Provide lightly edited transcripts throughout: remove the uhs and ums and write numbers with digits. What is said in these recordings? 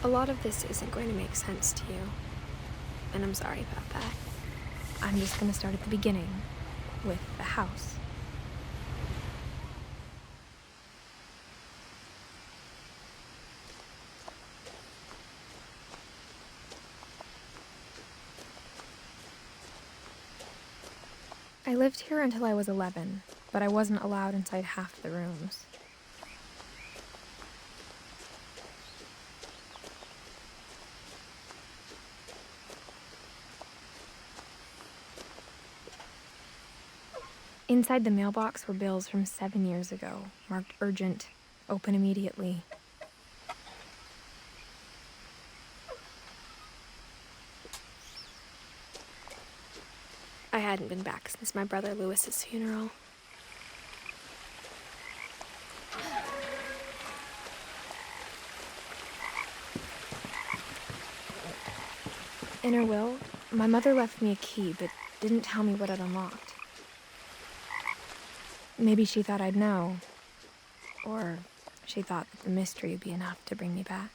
A lot of this isn't going to make sense to you, and I'm sorry about that. I'm just going to start at the beginning, with the house. I lived here until I was 11, but I wasn't allowed inside half the rooms. Inside the mailbox were bills from 7 years ago, marked urgent, open immediately. I hadn't been back since my brother Lewis's funeral. In her will, my mother left me a key, but didn't tell me what it unlocked. Maybe she thought I'd know, or she thought that the mystery would be enough to bring me back.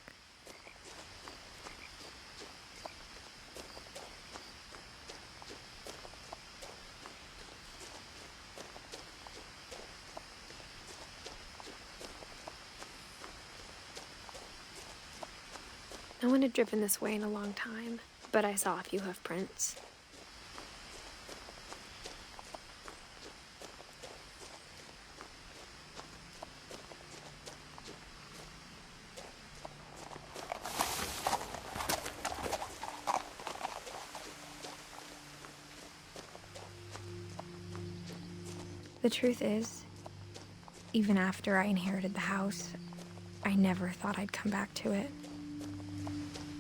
No one had driven this way in a long time, but I saw a few hoof prints. The truth is, even after I inherited the house, I never thought I'd come back to it.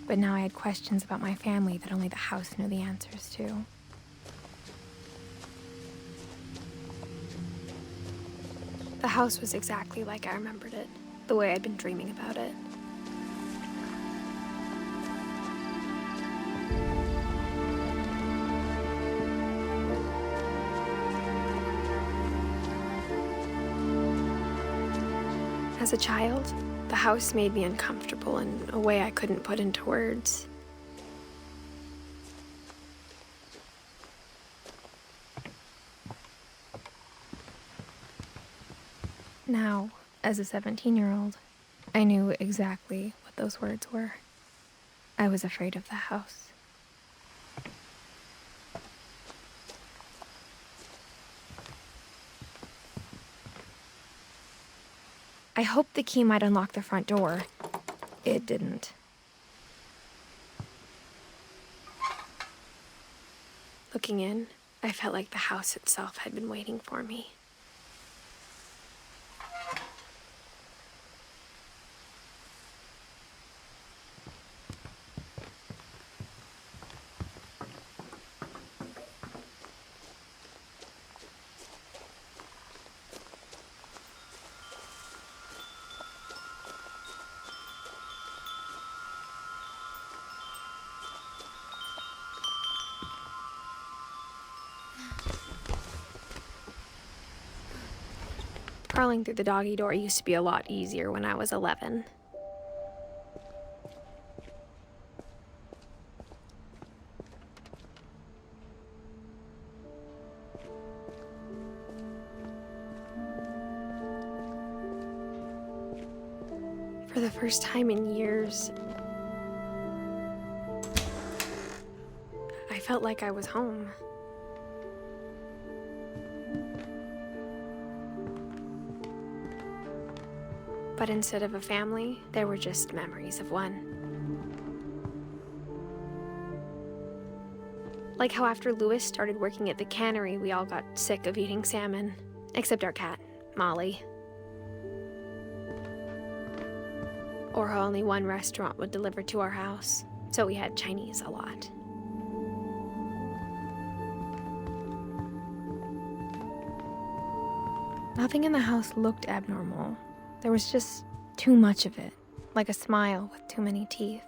But now I had questions about my family that only the house knew the answers to. The house was exactly like I remembered it, the way I'd been dreaming about it. As a child, the house made me uncomfortable in a way I couldn't put into words. Now, as a 17-year-old, I knew exactly what those words were. I was afraid of the house. I hoped the key might unlock the front door. It didn't. Looking in, I felt like the house itself had been waiting for me. Crawling through the doggy door used to be a lot easier when I was 11. For the first time in years, I felt like I was home. But instead of a family, there were just memories of one. Like how after Lewis started working at the cannery, we all got sick of eating salmon. Except our cat, Molly. Or how only one restaurant would deliver to our house, so we had Chinese a lot. Nothing in the house looked abnormal. There was just too much of it, like a smile with too many teeth.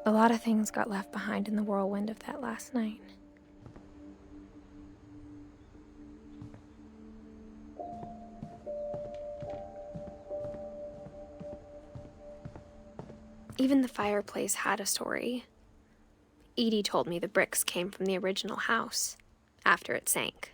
A lot of things got left behind in the whirlwind of that last night. Even the fireplace had a story. Edie told me the bricks came from the original house, after it sank.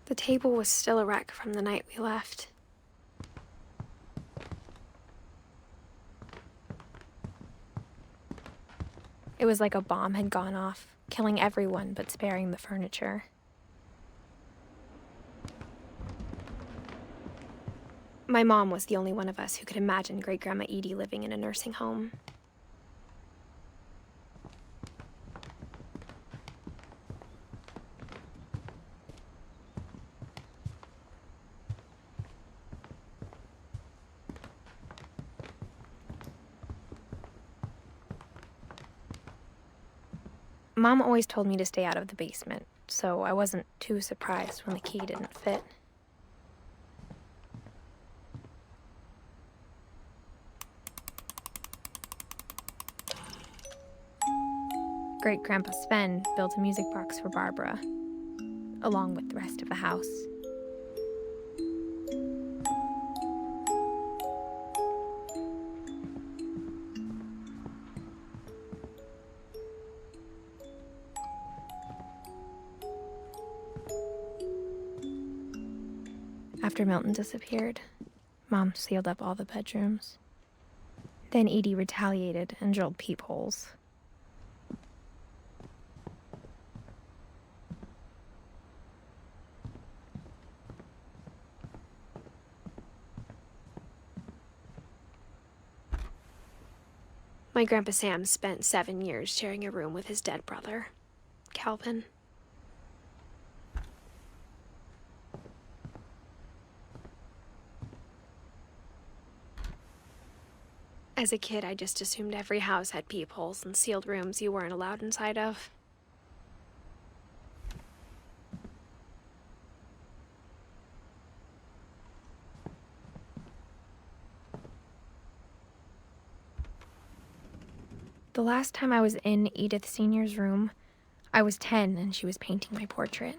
The table was still a wreck from the night we left. It was like a bomb had gone off, killing everyone but sparing the furniture. My mom was the only one of us who could imagine Great-Grandma Edie living in a nursing home. Mom always told me to stay out of the basement, so I wasn't too surprised when the key didn't fit. Great-Grandpa Sven built a music box for Barbara, along with the rest of the house. After Milton disappeared, Mom sealed up all the bedrooms. Then Edie retaliated and drilled peepholes. My Grandpa Sam spent 7 years sharing a room with his dead brother, Calvin. As a kid, I just assumed every house had peepholes and sealed rooms you weren't allowed inside of. The last time I was in Edith Sr.'s room, I was 10 and she was painting my portrait.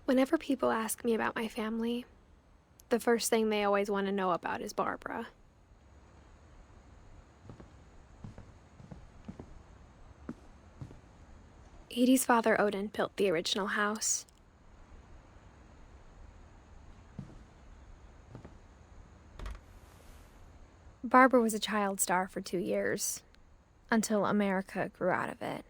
Whenever people ask me about my family, the first thing they always want to know about is Barbara. Edie's father, Odin, built the original house. Barbara was a child star for 2 years, until America grew out of it.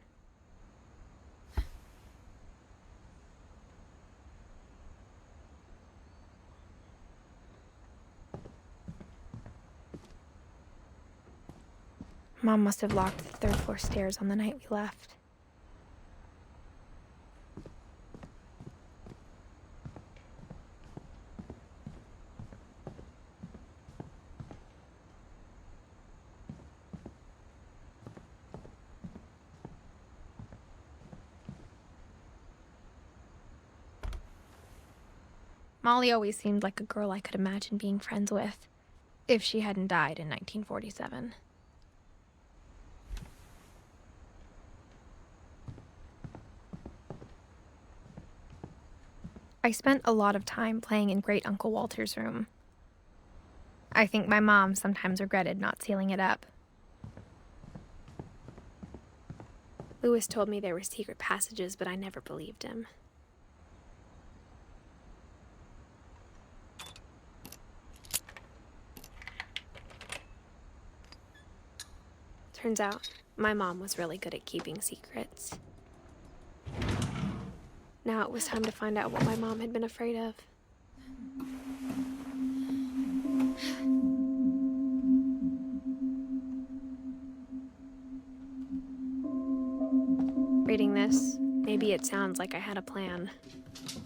Mom must have locked the third-floor stairs on the night we left. Molly always seemed like a girl I could imagine being friends with, if she hadn't died in 1947. I spent a lot of time playing in Great Uncle Walter's room. I think my mom sometimes regretted not sealing it up. Lewis told me there were secret passages, but I never believed him. Turns out, my mom was really good at keeping secrets. Now it was time to find out what my mom had been afraid of. Reading this, maybe it sounds like I had a plan,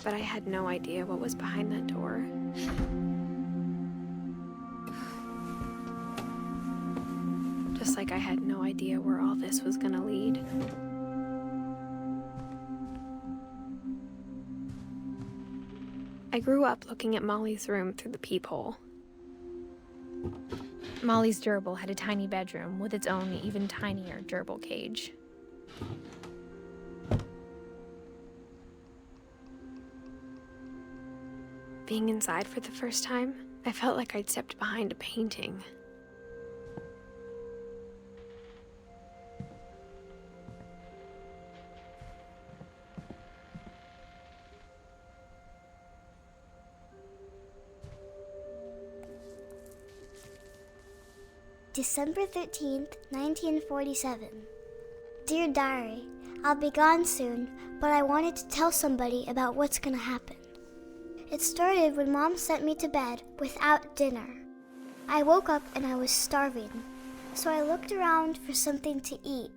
but I had no idea what was behind that door. Just like I had no idea where all this was gonna lead. I grew up looking at Molly's room through the peephole. Molly's gerbil had a tiny bedroom with its own even tinier gerbil cage. Being inside for the first time, I felt like I'd stepped behind a painting. December 13th, 1947. Dear Diary, I'll be gone soon, but I wanted to tell somebody about what's gonna happen. It started when Mom sent me to bed without dinner. I woke up and I was starving, so I looked around for something to eat.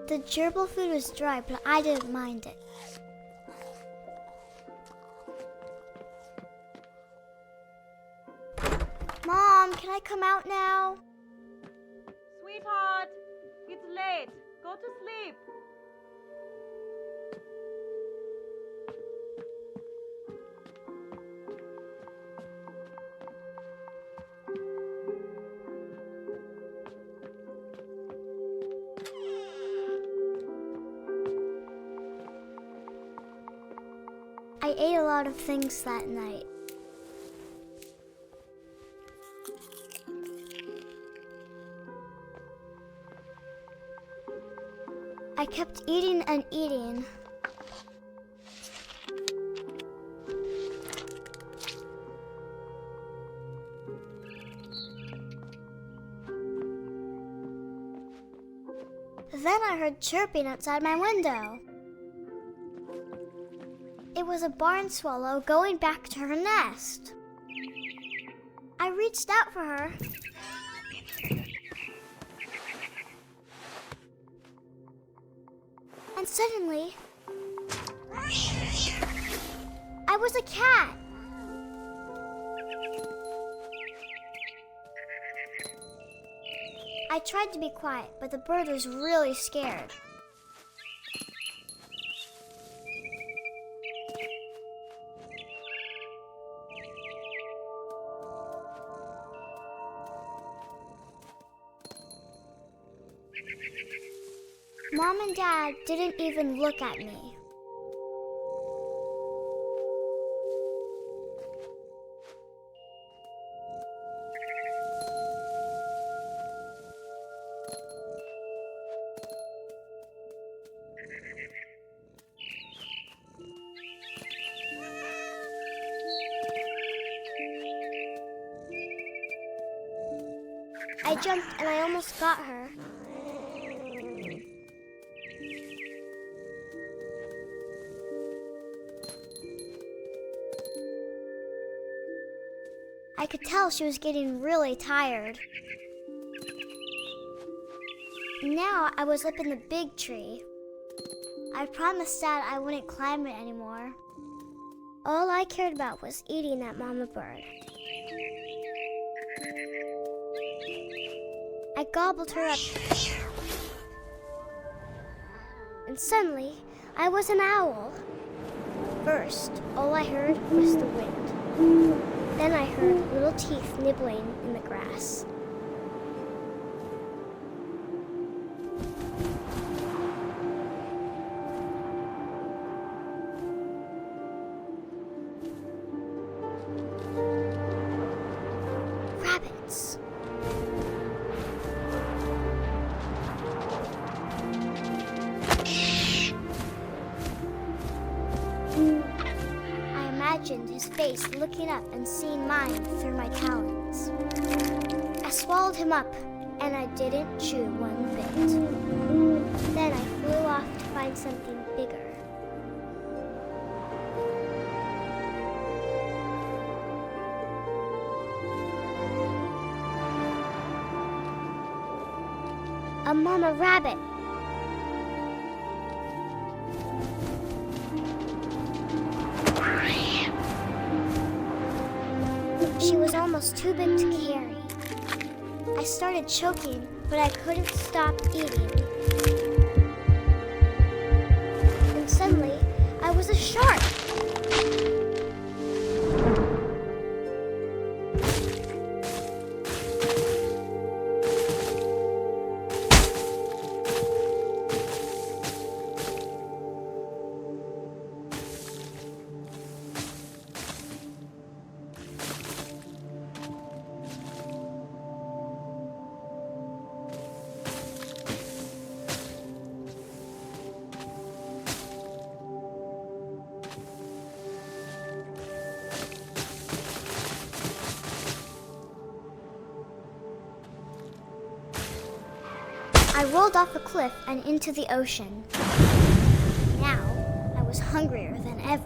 The gerbil food was dry, but I didn't mind it. Mom, can I come out now? Sweetheart, it's late. Go to sleep. I ate a lot of things that night. I kept eating and eating. Then I heard chirping outside my window. It was a barn swallow going back to her nest. I reached out for her. And suddenly, I was a cat. I tried to be quiet, but the bird was really scared. Mom and Dad didn't even look at me. I jumped and I almost got her. I could tell she was getting really tired. Now I was up in the big tree. I promised Dad I wouldn't climb it anymore. All I cared about was eating that mama bird. I gobbled her up. And suddenly, I was an owl. First, all I heard was the wind. Then I heard little teeth nibbling in the grass. Rabbits. I imagined his face looking up and seeing mine through my talons. I swallowed him up, and I didn't chew one bit. Then I flew off to find something bigger. A mama rabbit. She was almost too big to carry. I started choking, but I couldn't stop eating. And suddenly, I was a shark. I rolled off a cliff and into the ocean. Now, I was hungrier than ever.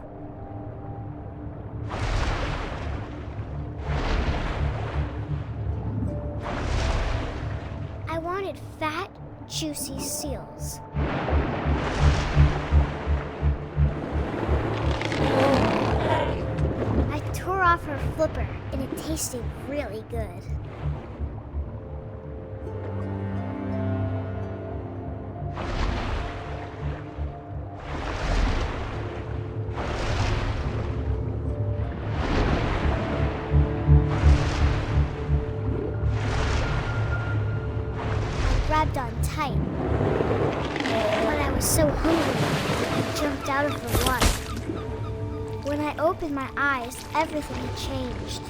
I wanted fat, juicy seals. I tore off her flipper, and it tasted really good. Grabbed on tight. But I was so hungry, I jumped out of the water. When I opened my eyes, everything had changed.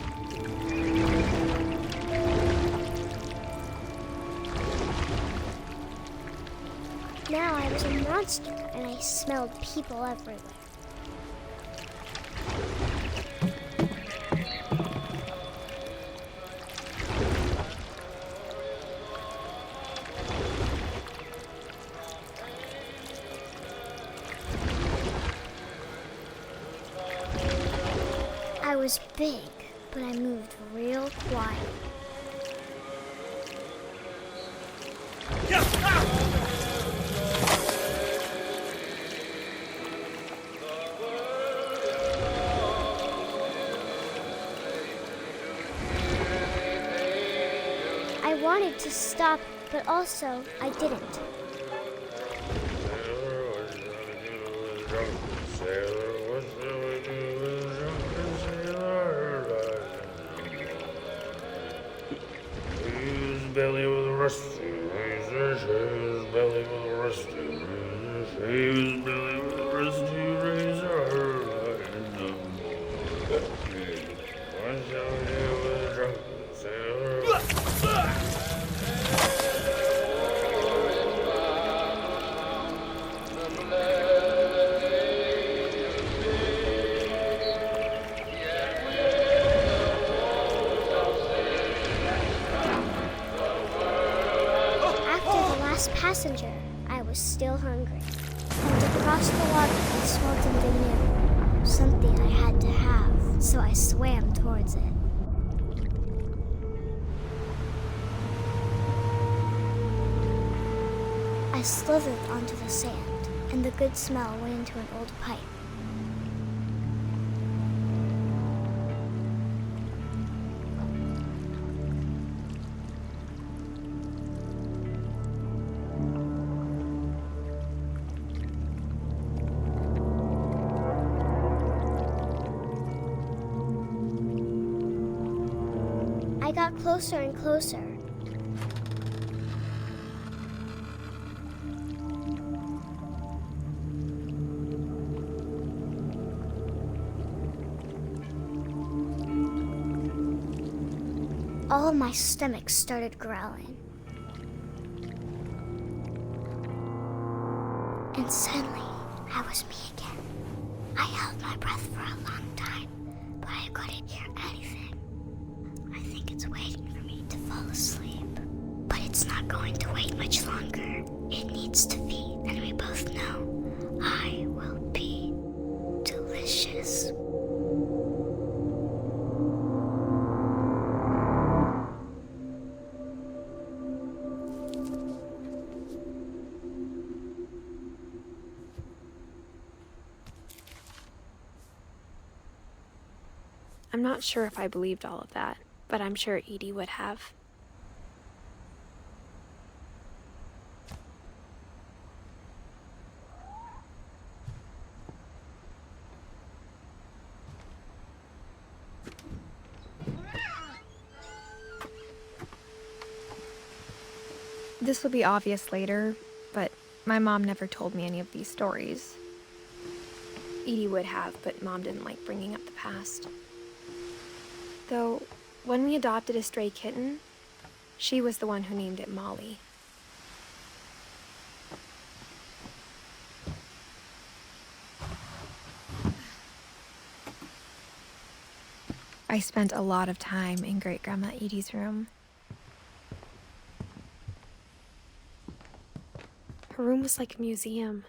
Now I was a monster, and I smelled people everywhere. I was big, but I moved real quiet. I wanted to stop, but also I didn't. Belly with a rusty razor, his belly with a rusty razor, his belly with a rusty razor. What shall we do with a drunken sailor? Passenger, I was still hungry. And to cross the water, I smelled something new. Something I had to have, so I swam towards it. I slithered onto the sand, and the good smell went into an old pipe. I got closer and closer. All of my stomach started growling. And suddenly, I was me again. I held my breath for a long time, but I couldn't hear anything. I think it's waiting for me to fall asleep. But it's not going to wait much longer. It needs to feed, and we both know I will be delicious. I'm not sure if I believed all of that, but I'm sure Edie would have. This will be obvious later, but my mom never told me any of these stories. Edie would have, but Mom didn't like bringing up the past. Though, when we adopted a stray kitten, she was the one who named it Molly. I spent a lot of time in Great-Grandma Edie's room. Her room was like a museum.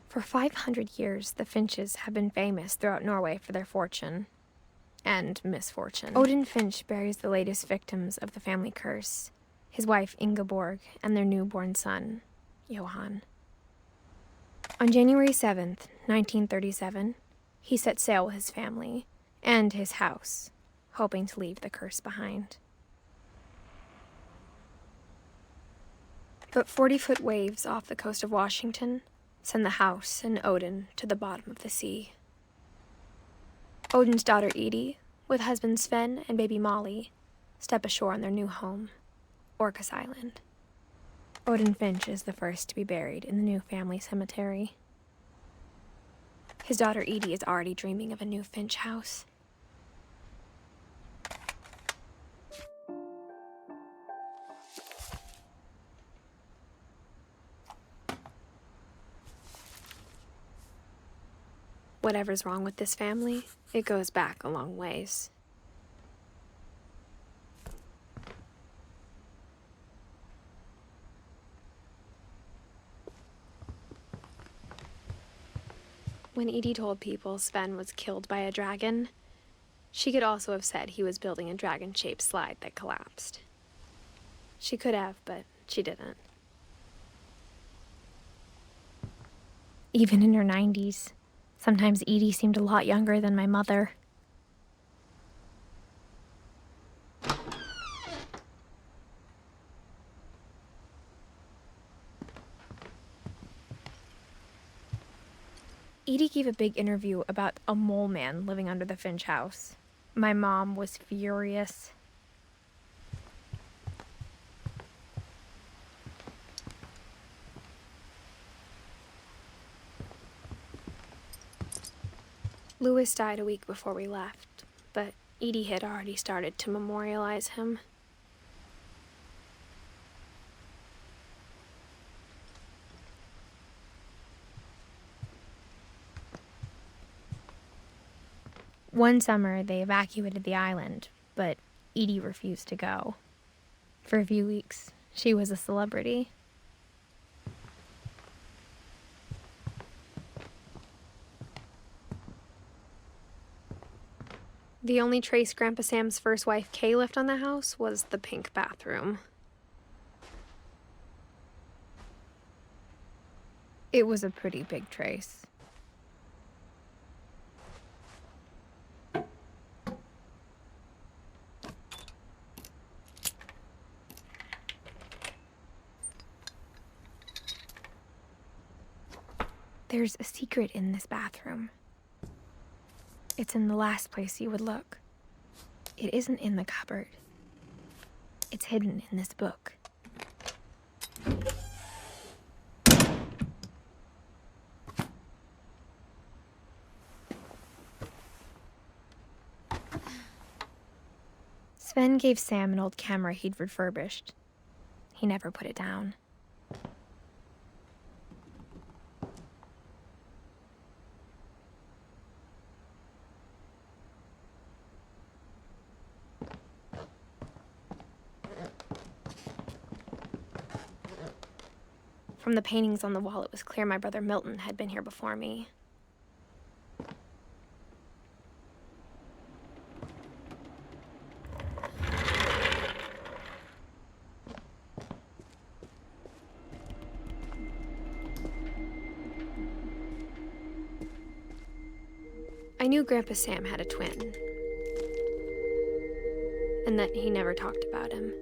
For 500 years, the Finches have been famous throughout Norway for their fortune and misfortune. Odin Finch buries the latest victims of the family curse, his wife Ingeborg and their newborn son, Johan. On January 7th, 1937, he set sail with his family and his house, hoping to leave the curse behind. But 40-foot waves off the coast of Washington send the house and Odin to the bottom of the sea. Odin's daughter Edie, with husband Sven and baby Molly, step ashore on their new home, Orcas Island. Odin Finch is the first to be buried in the new family cemetery. His daughter Edie is already dreaming of a new Finch house. Whatever's wrong with this family, it goes back a long ways. When Edie told people Sven was killed by a dragon, she could also have said he was building a dragon-shaped slide that collapsed. She could have, but she didn't. Even in her 90s, sometimes Edie seemed a lot younger than my mother. Edie gave a big interview about a mole man living under the Finch house. My mom was furious. Louis died a week before we left, but Edie had already started to memorialize him. One summer, they evacuated the island, but Edie refused to go. For a few weeks, she was a celebrity. The only trace Grandpa Sam's first wife, Kay, left on the house was the pink bathroom. It was a pretty big trace. There's a secret in this bathroom. It's in the last place you would look. It isn't in the cupboard. It's hidden in this book. Sven gave Sam an old camera he'd refurbished. He never put it down. From the paintings on the wall, it was clear my brother Milton had been here before me. I knew Grandpa Sam had a twin, and that he never talked about him.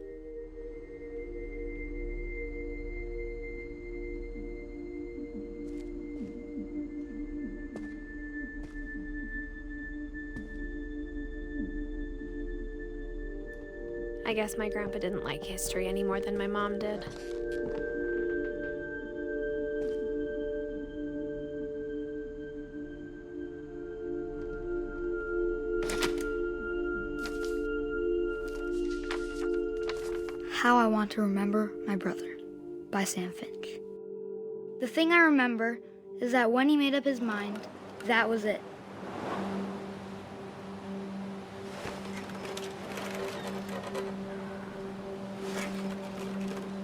I guess my grandpa didn't like history any more than my mom did. How I Want to Remember My Brother by Sam Finch. The thing I remember is that when he made up his mind, that was it.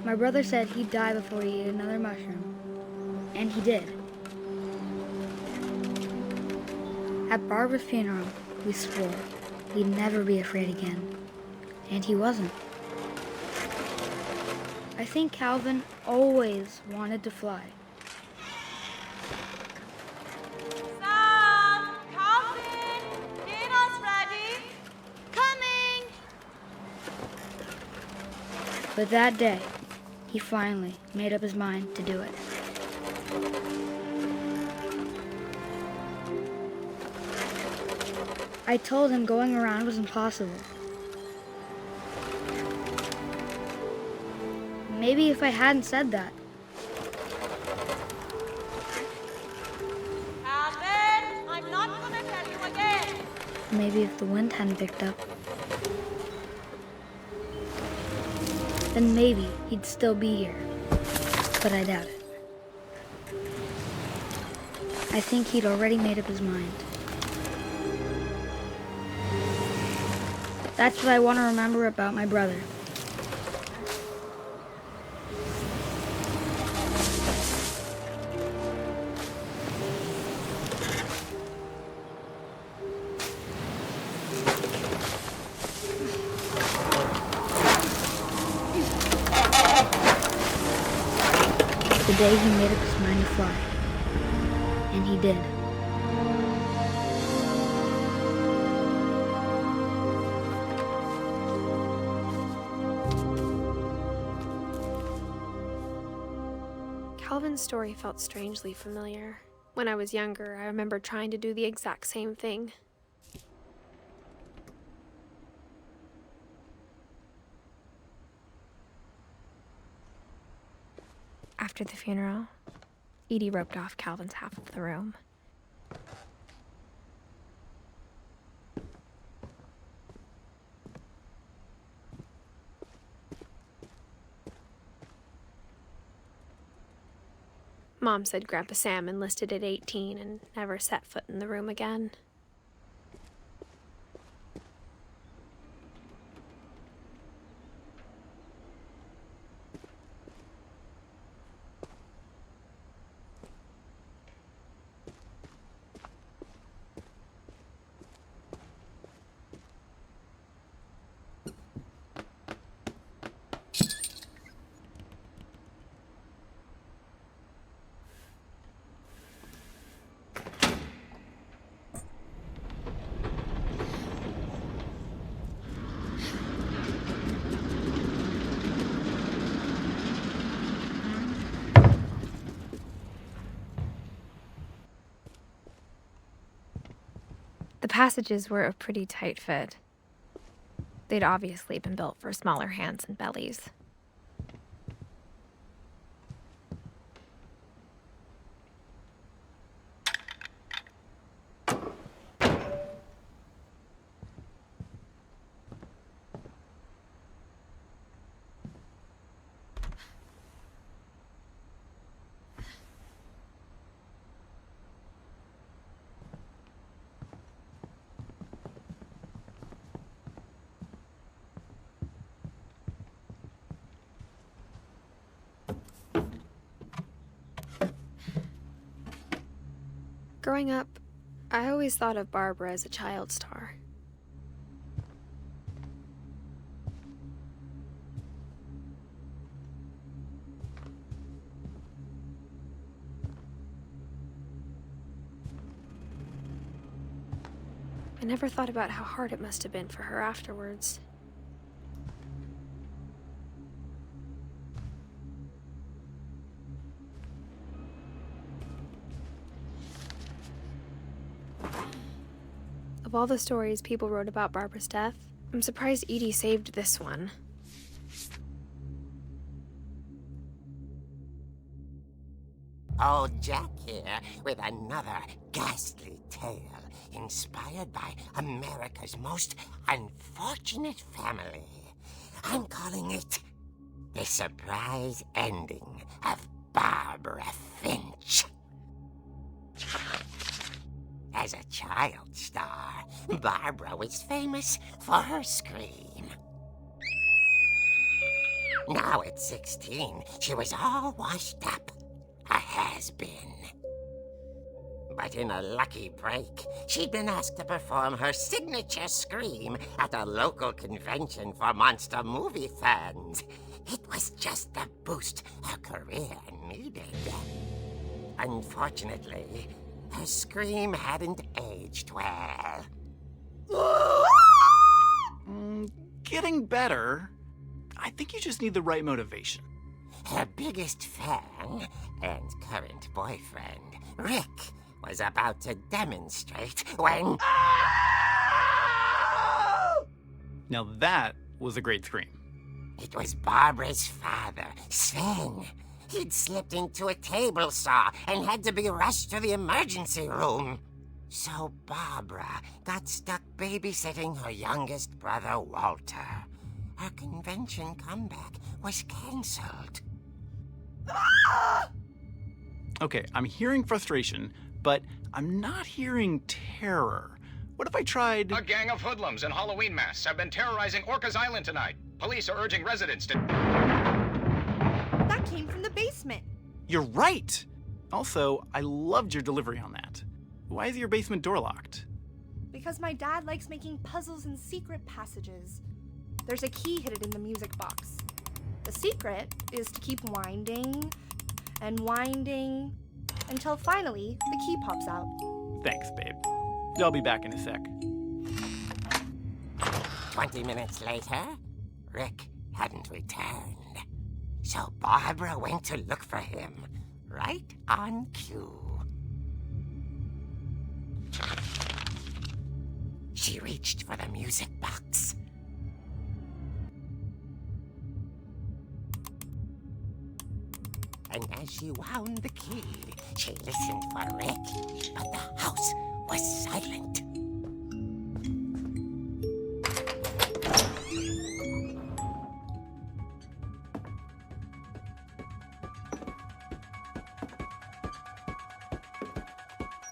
My brother said he'd die before he ate another mushroom, and he did. At Barbara's funeral, we swore we'd never be afraid again, and he wasn't. I think Calvin always wanted to fly. Sam! Calvin! Dinner's ready! Coming! But that day, he finally made up his mind to do it. I told him going around was impossible. Maybe if I hadn't said that. Calvin! I'm not gonna tell you again! Maybe if the wind hadn't picked up. Then maybe he'd still be here. But I doubt it. I think he'd already made up his mind. That's what I want to remember about my brother. The day he made up his mind to fly. And he did. Calvin's story felt strangely familiar. When I was younger, I remember trying to do the exact same thing. After the funeral, Edie roped off Calvin's half of the room. Mom said Grandpa Sam enlisted at 18 and never set foot in the room again. The passages were a pretty tight fit. They'd obviously been built for smaller hands and bellies. Growing up, I always thought of Barbara as a child star. I never thought about how hard it must have been for her afterwards. Of all the stories people wrote about Barbara's death, I'm surprised Edie saved this one. Old Jack here with another ghastly tale inspired by America's most unfortunate family. I'm calling it The Surprise Ending of Barbara Finch. As a child star, Barbara was famous for her scream. Now at 16, she was all washed up. A has-been. But in a lucky break, she'd been asked to perform her signature scream at a local convention for monster movie fans. It was just the boost her career needed. Unfortunately, her scream hadn't aged well. Getting better. I think you just need the right motivation. Her biggest fan and current boyfriend, Rick, was about to demonstrate when... Now that was a great scream. It was Barbara's father, Sven. He'd slipped into a table saw and had to be rushed to the emergency room. So Barbara got stuck babysitting her youngest brother, Walter. Her convention comeback was cancelled. Okay, I'm hearing frustration, but I'm not hearing terror. What if I tried... A gang of hoodlums in Halloween masks have been terrorizing Orcas Island tonight. Police are urging residents to... That came from the basement. You're right! Also, I loved your delivery on that. Why is your basement door locked? Because my dad likes making puzzles and secret passages. There's a key hidden in the music box. The secret is to keep winding and winding until finally the key pops out. Thanks, babe. I'll be back in a sec. 20 minutes later, Rick hadn't returned. So Barbara went to look for him, right on cue. She reached for the music box. And as she wound the key, she listened for Rick, but the house was silent.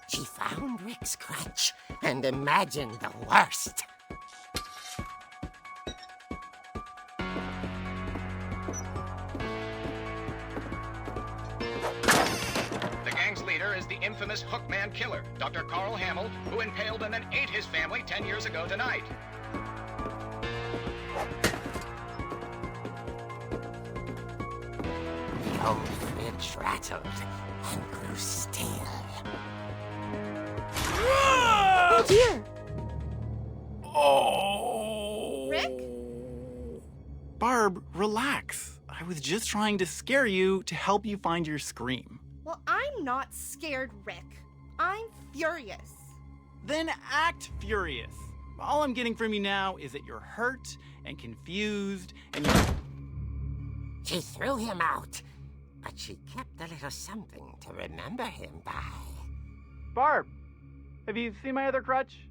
She found Rick's crutch and imagined the worst. The gang's leader is the infamous Hookman killer, Dr. Carl Hamill, who impaled and then ate his family 10 years ago tonight. The old fridge rattled and grew still. Oh dear! Oh! Rick? Barb, relax. I was just trying to scare you to help you find your scream. Well, I'm not scared, Rick. I'm furious. Then act furious. All I'm getting from you now is that you're hurt and confused and you're... She threw him out, but she kept a little something to remember him by. Barb, have you seen my other crutch?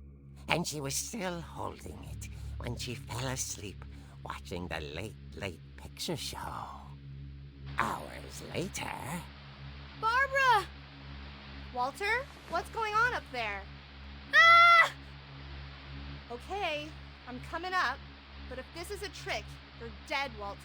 And she was still holding it when she fell asleep watching the late picture show. Hours later... Barbara! Walter, what's going on up there? Ah! Okay, I'm coming up, but if this is a trick, you're dead, Walter.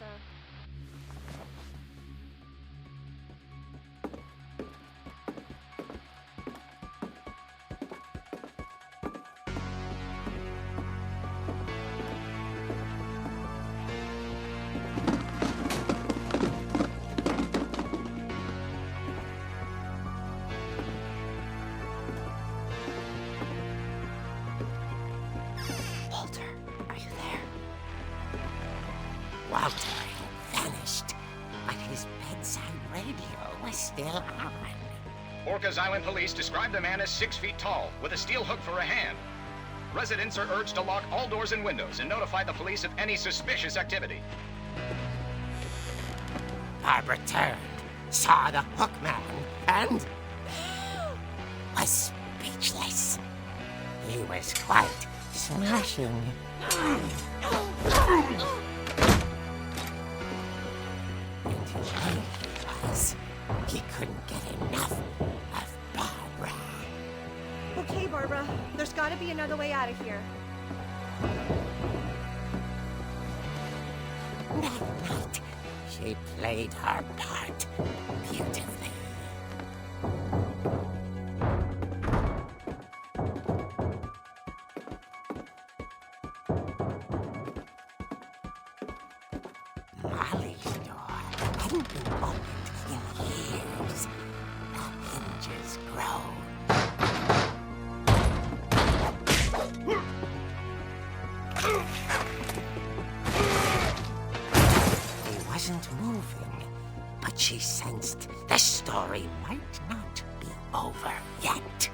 vanished, but his bedside radio was still on. Orcas Island police describe the man as 6 feet tall, with a steel hook for a hand. Residents are urged to lock all doors and windows and notify the police of any suspicious activity. Barbara turned, saw the hook man, and was speechless. He was quite smashing. And he couldn't get enough of Barbara. Okay, Barbara. There's gotta be another way out of here. That night, she played her part beautifully. Molly's door hadn't been opened in years. The hinges groaned. He wasn't moving, but she sensed the story might not be over yet.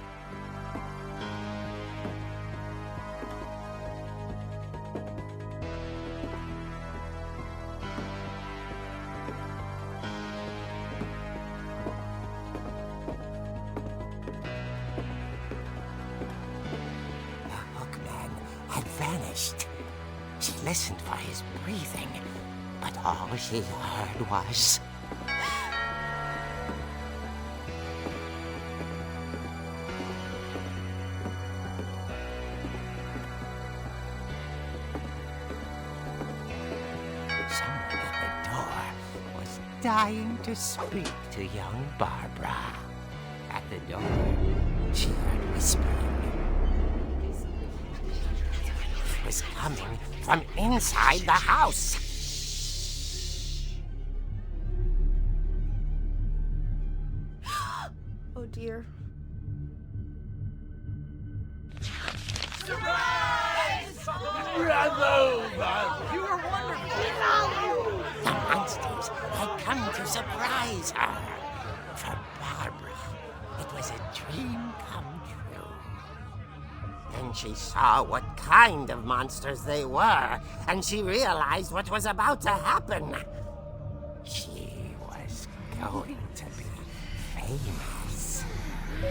Had vanished. She listened for his breathing, but all she heard was... Someone at the door was dying to speak to young Barbara. At the door, she heard whispering. Was coming from inside the house. Oh dear. Surprise! Bravo! You were wonderful! The monsters had come to surprise her. For Barbara, it was a dream come true. Then she saw what kind of monsters they were, and she realized what was about to happen. She was going to be famous.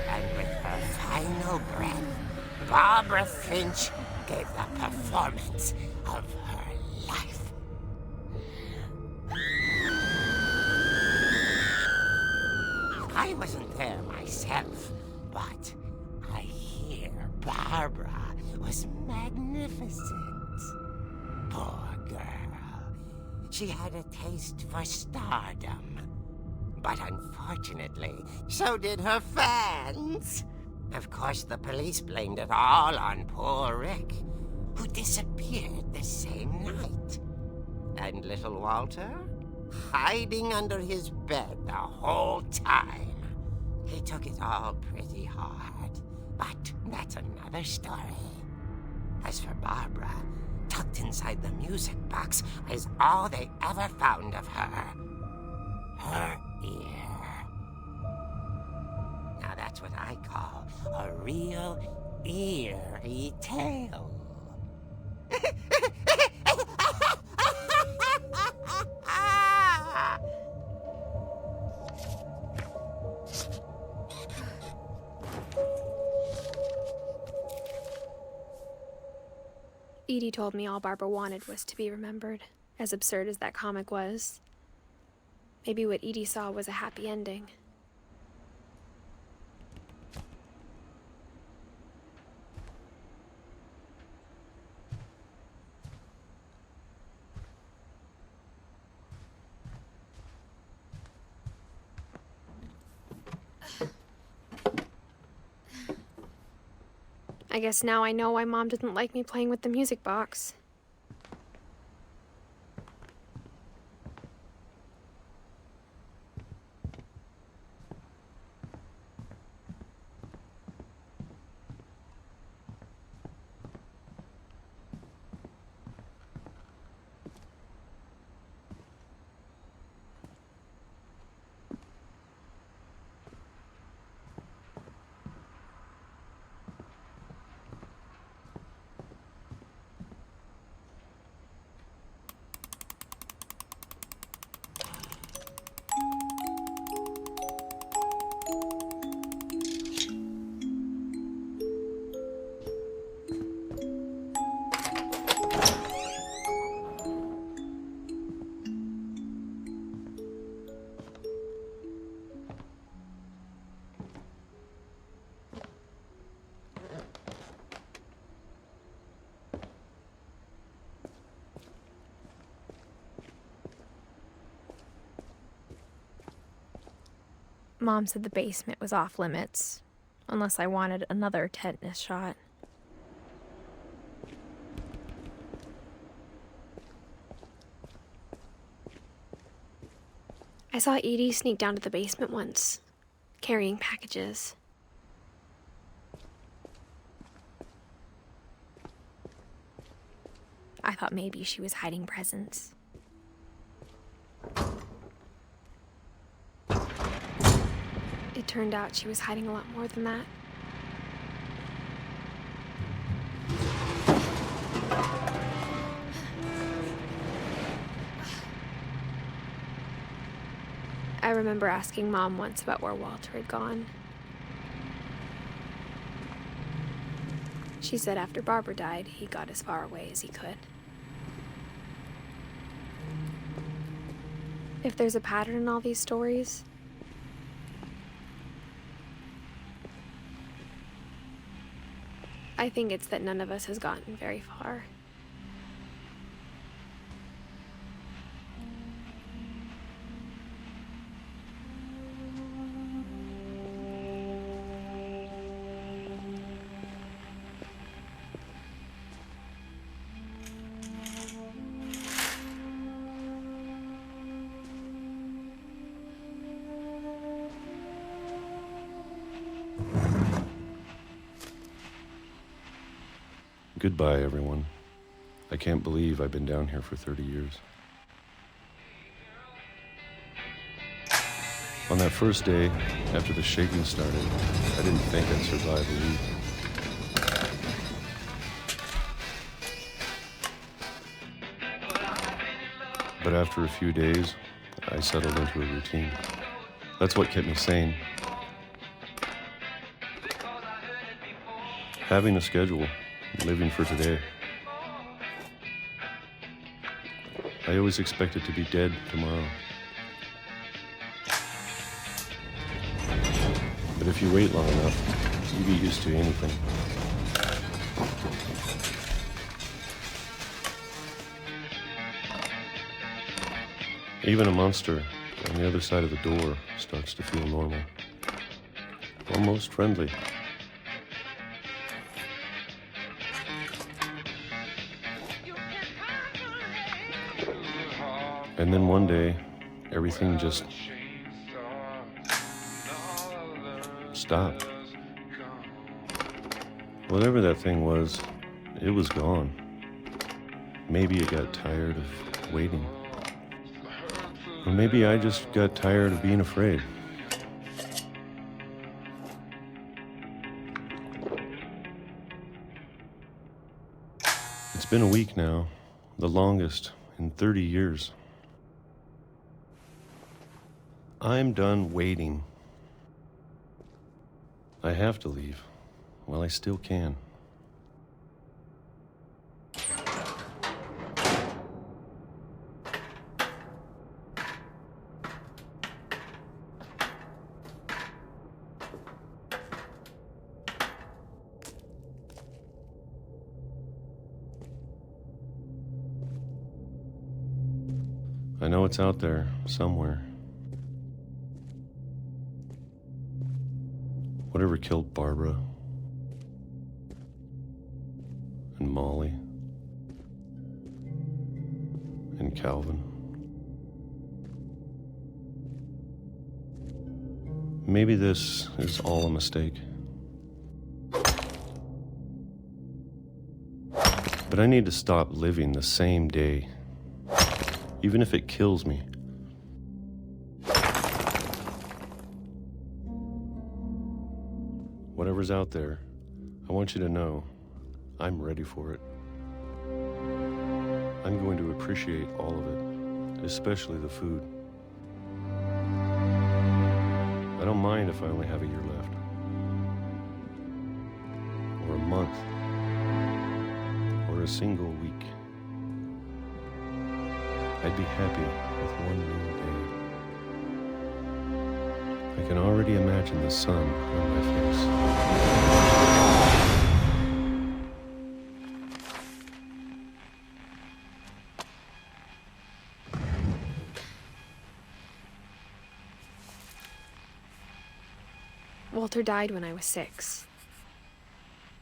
And with her final breath, Barbara Finch gave the performance of her life. I wasn't there myself, but I hear Barbara was magnificent. Poor girl. She had a taste for stardom. But unfortunately, so did her fans. Of course, the police blamed it all on poor Rick, who disappeared the same night. And little Walter? Hiding under his bed the whole time. He took it all pretty hard, but that's another story. As for Barbara, tucked inside the music box is all they ever found of her. Her ear. Now that's what I call a real eerie tale. Edie told me all Barbara wanted was to be remembered, as absurd as that comic was. Maybe what Edie saw was a happy ending. I guess now I know why Mom didn't like me playing with the music box. Mom said the basement was off limits, unless I wanted another tetanus shot. I saw Edie sneak down to the basement once, carrying packages. I thought maybe she was hiding presents. It turned out she was hiding a lot more than that. I remember asking Mom once about where Walter had gone. She said after Barbara died, he got as far away as he could. If there's a pattern in all these stories, I think it's that none of us has gotten very far. Goodbye, everyone. I can't believe I've been down here for 30 years. On that first day, after the shaking started, I didn't think I'd survive a week. But after a few days, I settled into a routine. That's what kept me sane. Having a schedule, living for today. I always expected to be dead tomorrow. But if you wait long enough, you get used to anything. Even a monster on the other side of the door starts to feel normal. Almost friendly. And then one day, everything just stopped. Whatever that thing was, it was gone. Maybe it got tired of waiting. Or maybe I just got tired of being afraid. It's been a week now, the longest in 30 years. I'm done waiting. I have to leave while I still can. I know it's out there somewhere. Whatever killed Barbara and Molly and Calvin. Maybe this is all a mistake. But I need to stop living the same day, even if it kills me. Whatever's out there, I want you to know I'm ready for it. I'm going to appreciate all of it, especially the food. I don't mind if I only have a year left, or a month, or a single week. I'd be happy with one new day. I can already imagine the sun on my face. Walter died when I was 6.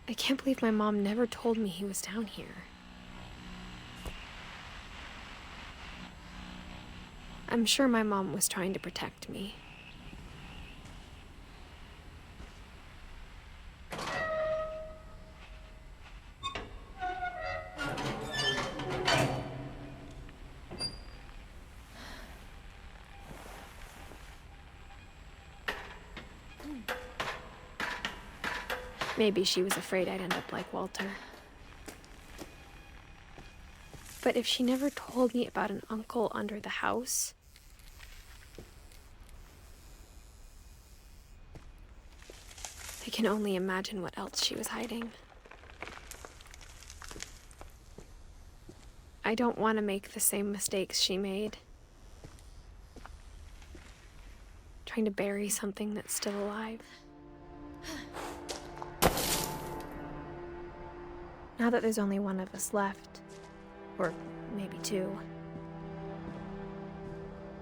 I can't believe my mom never told me he was down here. I'm sure my mom was trying to protect me. Maybe she was afraid I'd end up like Walter. But if she never told me about an uncle under the house, I can only imagine what else she was hiding. I don't want to make the same mistakes she made. Trying to bury something that's still alive. Now that there's only one of us left, or maybe 2,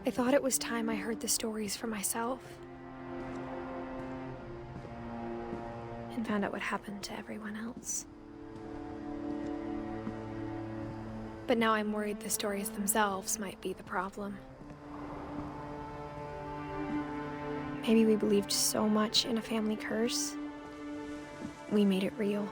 I thought it was time I heard the stories for myself and found out what happened to everyone else. But now I'm worried the stories themselves might be the problem. Maybe we believed so much in a family curse, we made it real.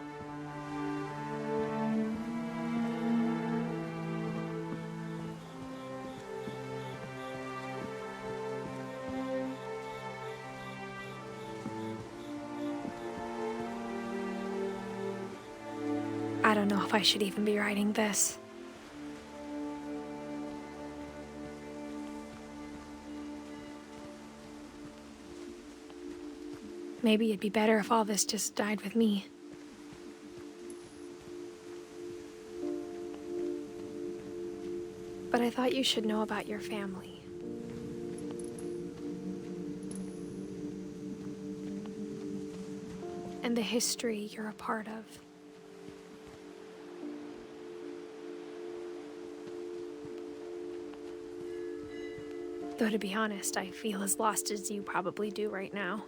I don't know if I should even be writing this. Maybe it'd be better if all this just died with me. But I thought you should know about your family. And the history you're a part of. Though to be honest, I feel as lost as you probably do right now.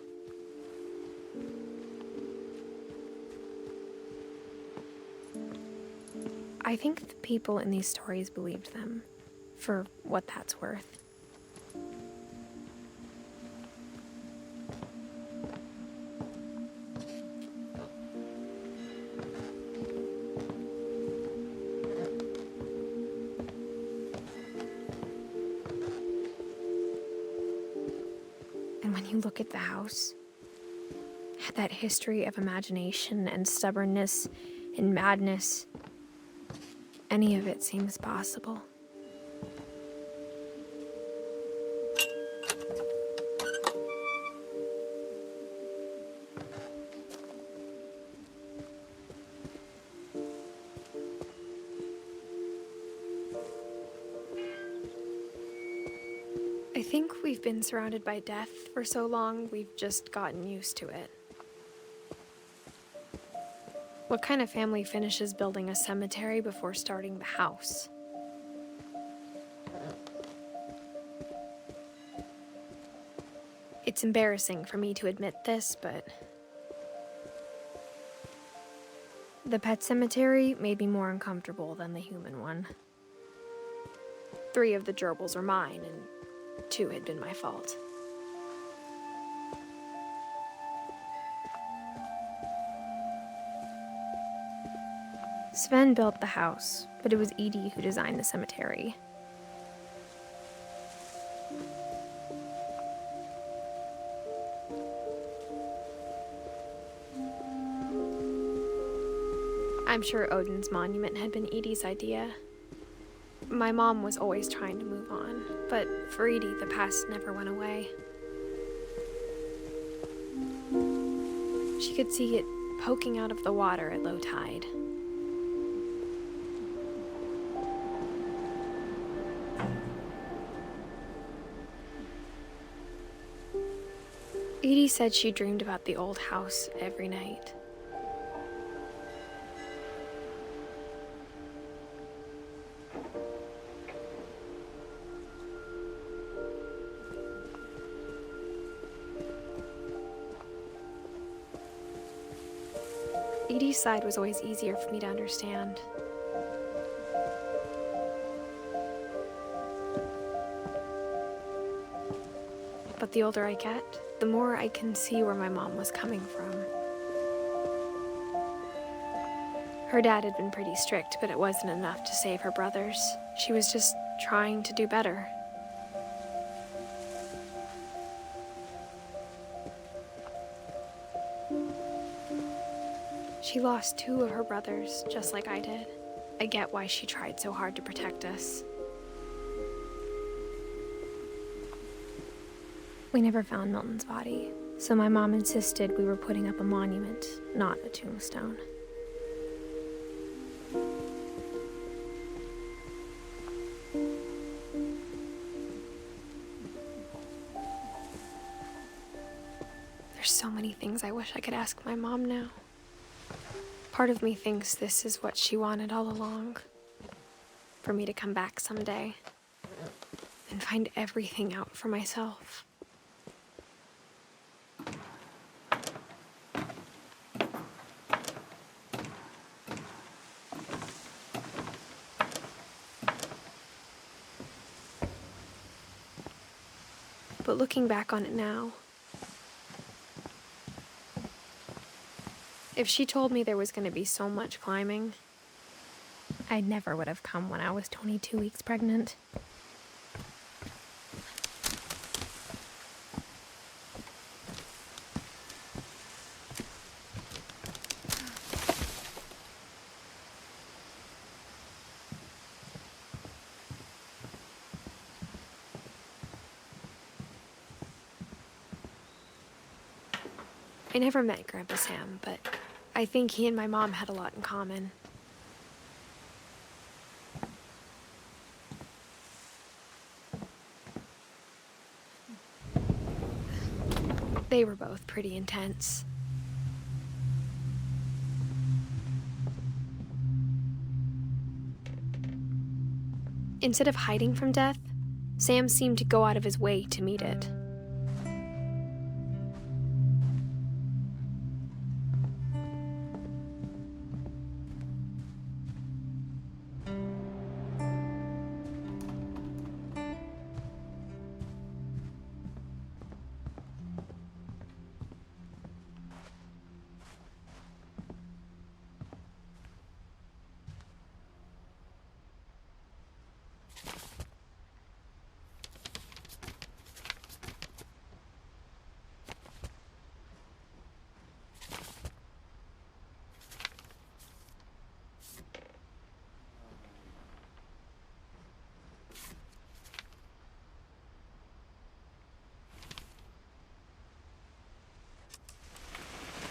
I think the people in these stories believed them, for what that's worth. And when you look at the house, that history of imagination and stubbornness and madness, any of it seems possible. I think we've been surrounded by death for so long, we've just gotten used to it. What kind of family finishes building a cemetery before starting the house? It's embarrassing for me to admit this, but the pet cemetery made me more uncomfortable than the human one. 3 of the gerbils are mine, and 2 had been my fault. Sven built the house, but it was Edith who designed the cemetery. I'm sure Odin's monument had been Edith's idea. My mom was always trying to move on, but for Edith, the past never went away. She could see it poking out of the water at low tide. Edith said she dreamed about the old house every night. Edie's side was always easier for me to understand. But the older I get, the more I can see where my mom was coming from. Her dad had been pretty strict, but it wasn't enough to save her brothers. She was just trying to do better. She lost 2 of her brothers, just like I did. I get why she tried so hard to protect us. We never found Milton's body, so my mom insisted we were putting up a monument, not a tombstone. There's so many things I wish I could ask my mom now. Part of me thinks this is what she wanted all along. For me to come back someday and find everything out for myself. But looking back on it now, if she told me there was going to be so much climbing, I never would have come when I was 22 weeks pregnant. I never met Grandpa Sam, but I think he and my mom had a lot in common. They were both pretty intense. Instead of hiding from death, Sam seemed to go out of his way to meet it.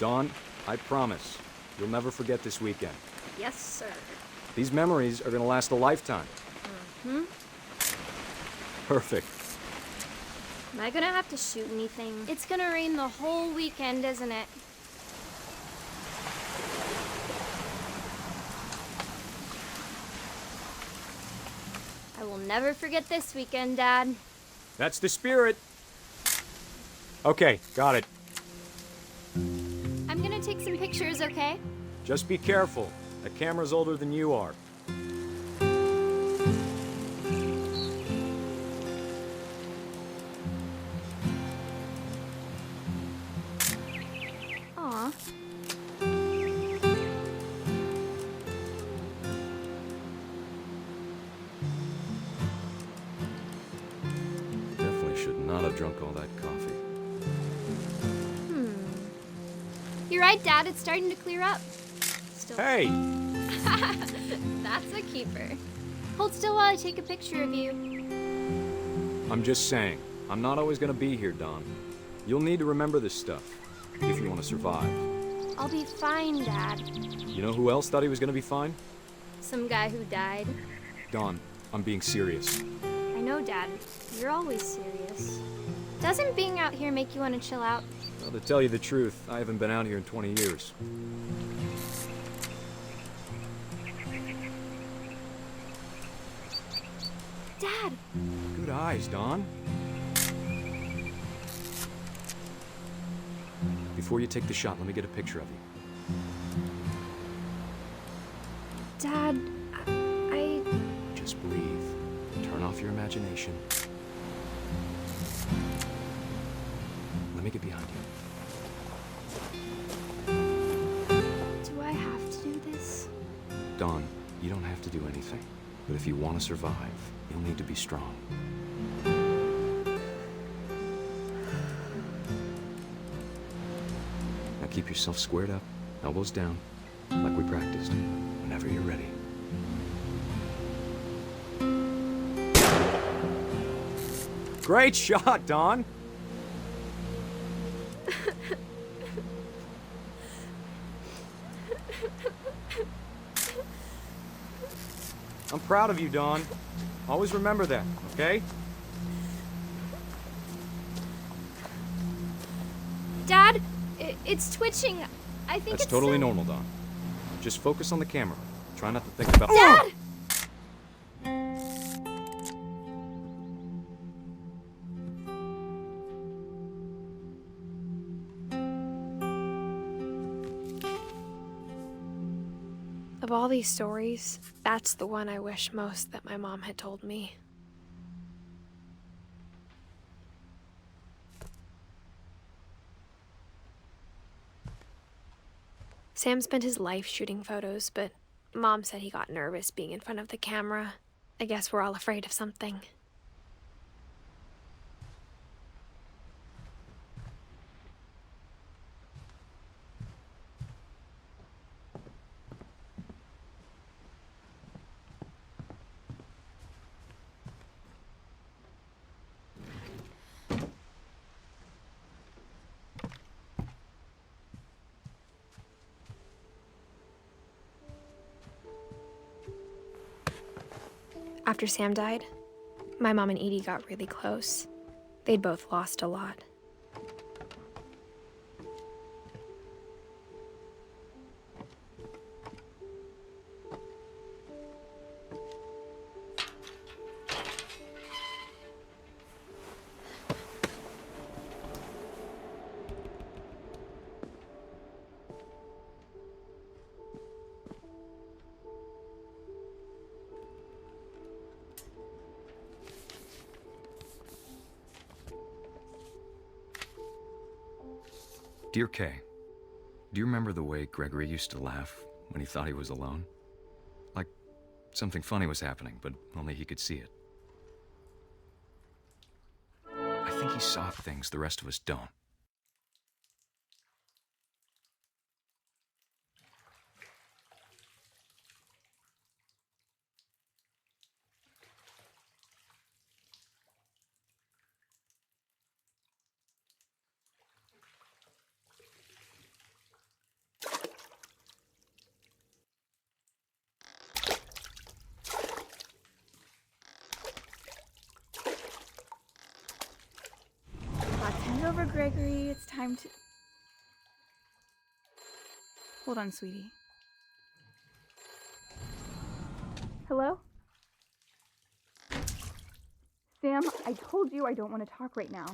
Dawn, I promise, you'll never forget this weekend. Yes, sir. These memories are gonna last a lifetime. Mm-hmm. Perfect. Am I gonna have to shoot anything? It's gonna rain the whole weekend, isn't it? I will never forget this weekend, Dad. That's the spirit. Okay, got it. I'm gonna take some pictures, okay? Just be careful. That camera's older than you are. Aw. Definitely should not have drunk all that coffee. You're right, Dad. It's starting to clear up. Still. Hey! That's a keeper. Hold still while I take a picture of you. I'm just saying, I'm not always gonna be here, Dawn. You'll need to remember this stuff, if you want to survive. I'll be fine, Dad. You know who else thought he was gonna be fine? Some guy who died. Dawn, I'm being serious. I know, Dad. You're always serious. Doesn't being out here make you want to chill out? Well, to tell you the truth, I haven't been out here in 20 years. Dad! Good eyes, Dawn. Before you take the shot, let me get a picture of you. Dad, I... Just breathe. Turn off your imagination. Let me get behind you. Do I have to do this? Dawn, you don't have to do anything. But if you want to survive, you'll need to be strong. Now keep yourself squared up, elbows down, like we practiced, whenever you're ready. Great shot, Dawn! I'm proud of you, Dawn. Always remember that, okay? Dad, it's twitching. I think That's it's totally normal, Dawn. Just focus on the camera. Try not to think about— Dad! Of all these stories, that's the one I wish most that my mom had told me. Sam spent his life shooting photos, but Mom said he got nervous being in front of the camera. I guess we're all afraid of something. After Sam died, my mom and Edie got really close. They'd both lost a lot. Dear Kay, do you remember the way Gregory used to laugh when he thought he was alone? Like something funny was happening, but only he could see it. I think he saw things the rest of us don't. Hand over, Gregory. It's time to... Hold on, sweetie. Hello? Sam, I told you I don't want to talk right now.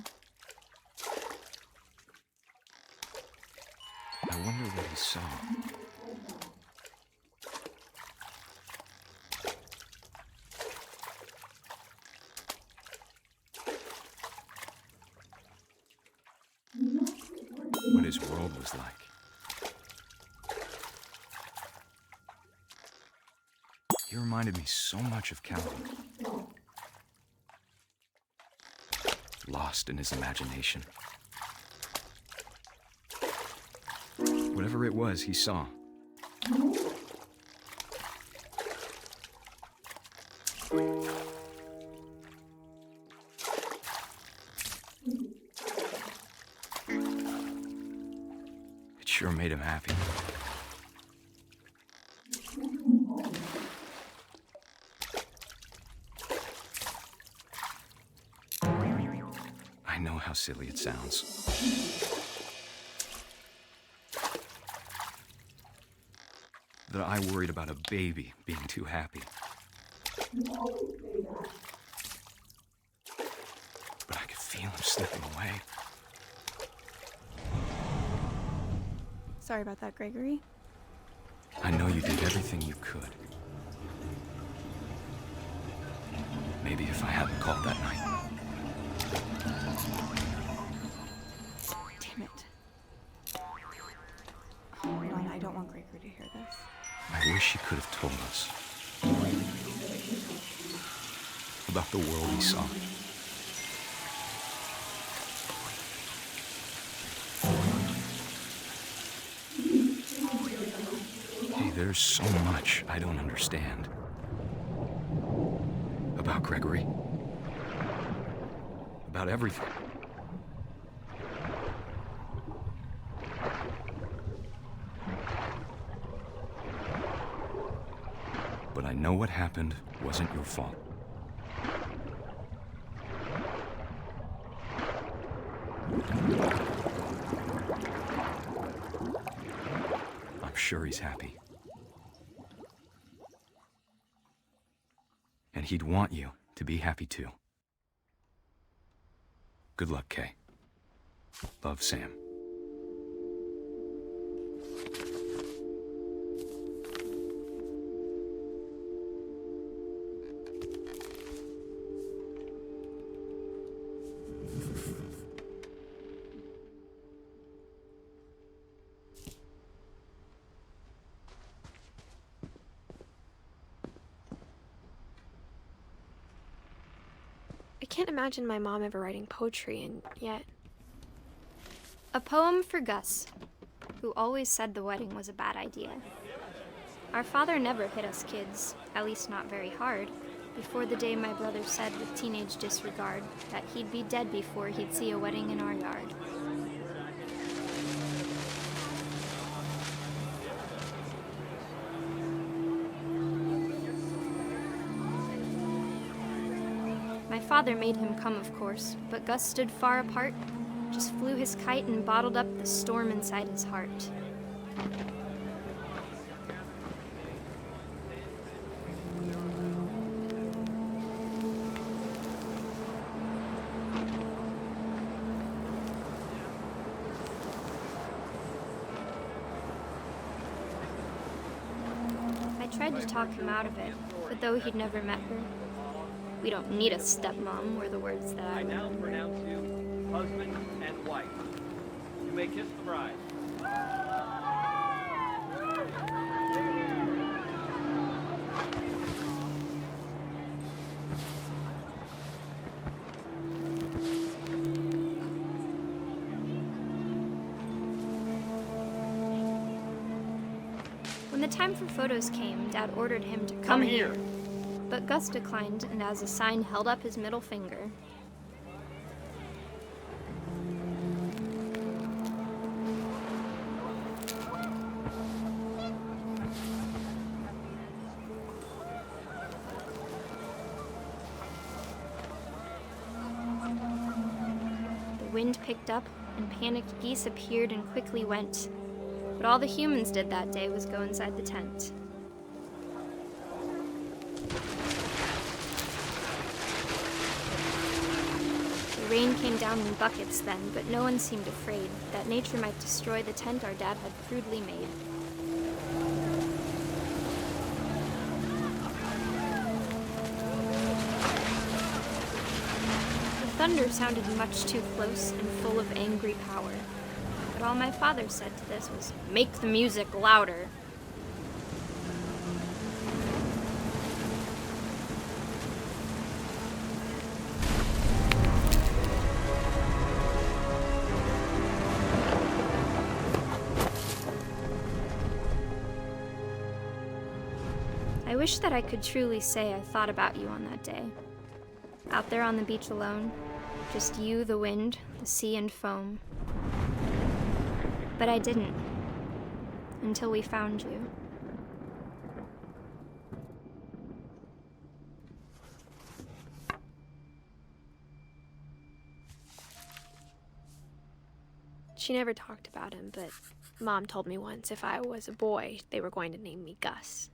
I wonder what he saw. What his world was like. He reminded me so much of Calvin. Lost in his imagination. Whatever it was he saw. It sure made him happy. I know how silly it sounds. That I worried about a baby being too happy. But I could feel him slipping away. Sorry about that, Gregory. I know you did everything you could. Maybe if I hadn't called that night. Damn it. Hold on, I don't want Gregory to hear this. I wish he could have told us about the world he saw. Hey, there's so much I don't understand about Gregory, about everything. But I know what happened wasn't your fault. I'm sure he's happy. And he'd want you to be happy too. Good luck, Kay. Love, Sam. I can't imagine my mom ever writing poetry, and yet... A poem for Gus, who always said the wedding was a bad idea. Our father never hit us kids, at least not very hard, before the day my brother said with teenage disregard that he'd be dead before he'd see a wedding in our yard. My father made him come, of course, but Gus stood far apart, just flew his kite and bottled up the storm inside his heart. I tried to talk him out of it, but though he'd never met her, "We don't need a stepmom," were the words that I now remember. pronounce you husband and wife. You may kiss the bride. When the time for photos came, Dad ordered him to come here. But Gus declined, and as a sign held up his middle finger. The wind picked up, and panicked geese appeared and quickly went. But all the humans did that day was go inside the tent. The rain came down in buckets then, but no one seemed afraid that nature might destroy the tent our dad had crudely made. The thunder sounded much too close and full of angry power, but all my father said to this was, "Make the music louder." I wish that I could truly say I thought about you on that day. Out there on the beach alone, just you, the wind, the sea, and foam. But I didn't, until we found you. She never talked about him, but Mom told me once if I was a boy, they were going to name me Gus.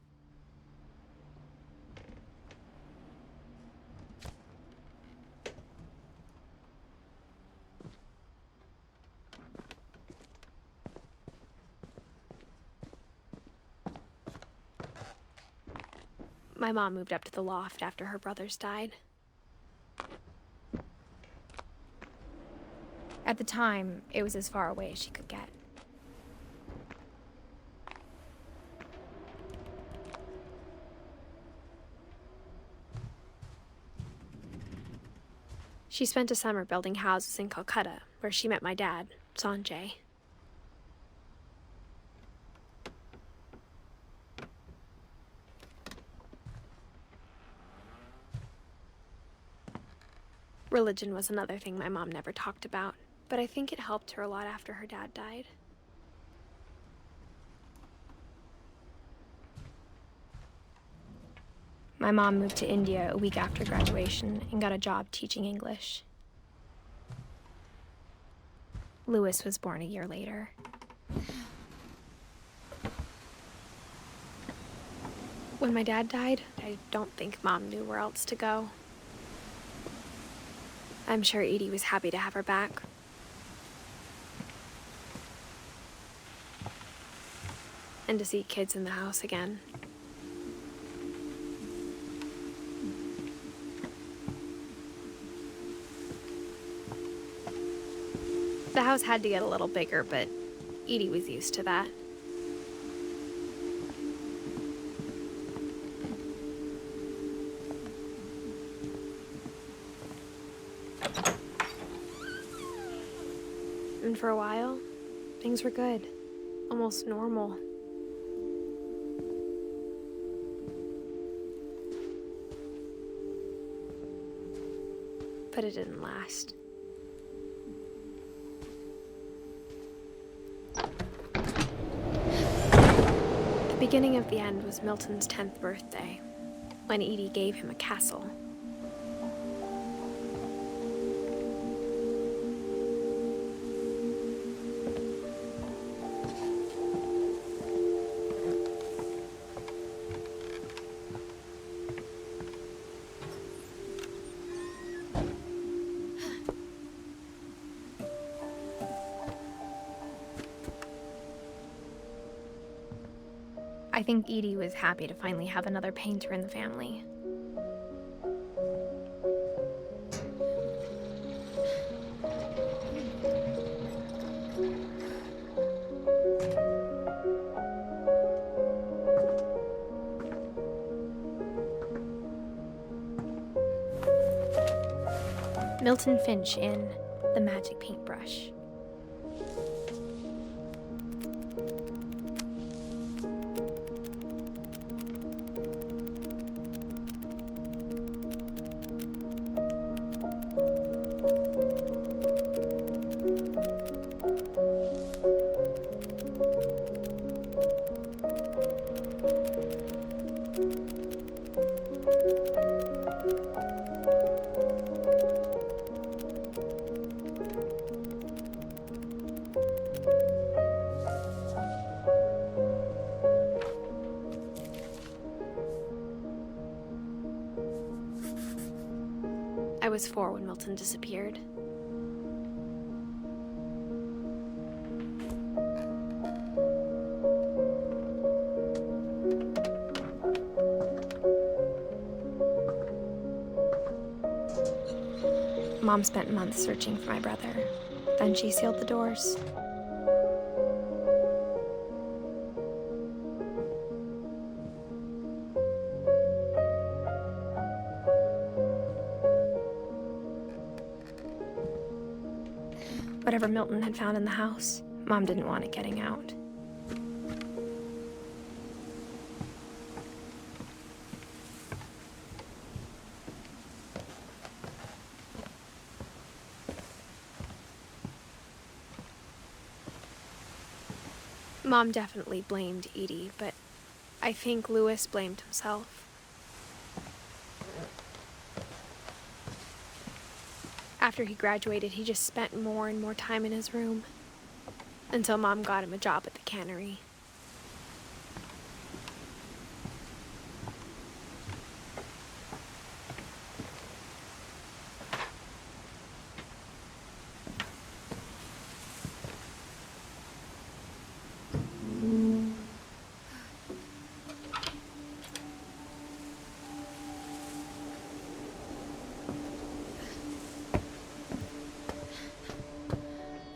My mom moved up to the loft after her brothers died. At the time, it was as far away as she could get. She spent a summer building houses in Calcutta, where she met my dad, Sanjay. Religion was another thing my mom never talked about, but I think it helped her a lot after her dad died. My mom moved to India a week after graduation and got a job teaching English. Louis was born a year later. When my dad died, I don't think Mom knew where else to go. I'm sure Edie was happy to have her back. And to see kids in the house again. The house had to get a little bigger, but Edie was used to that. And for a while, things were good, almost normal. But it didn't last. The beginning of the end was Milton's 10th birthday, when Edie gave him a castle. I think Edie was happy to finally have another painter in the family. Milton Finch in The Magic Paintbrush. I was 4 when Milton disappeared. Mom spent months searching for my brother. Then she sealed the doors. Whatever Milton had found in the house, Mom didn't want it getting out. Mom definitely blamed Edie, but I think Louis blamed himself. After he graduated, he just spent more and more time in his room, until Mom got him a job at the cannery.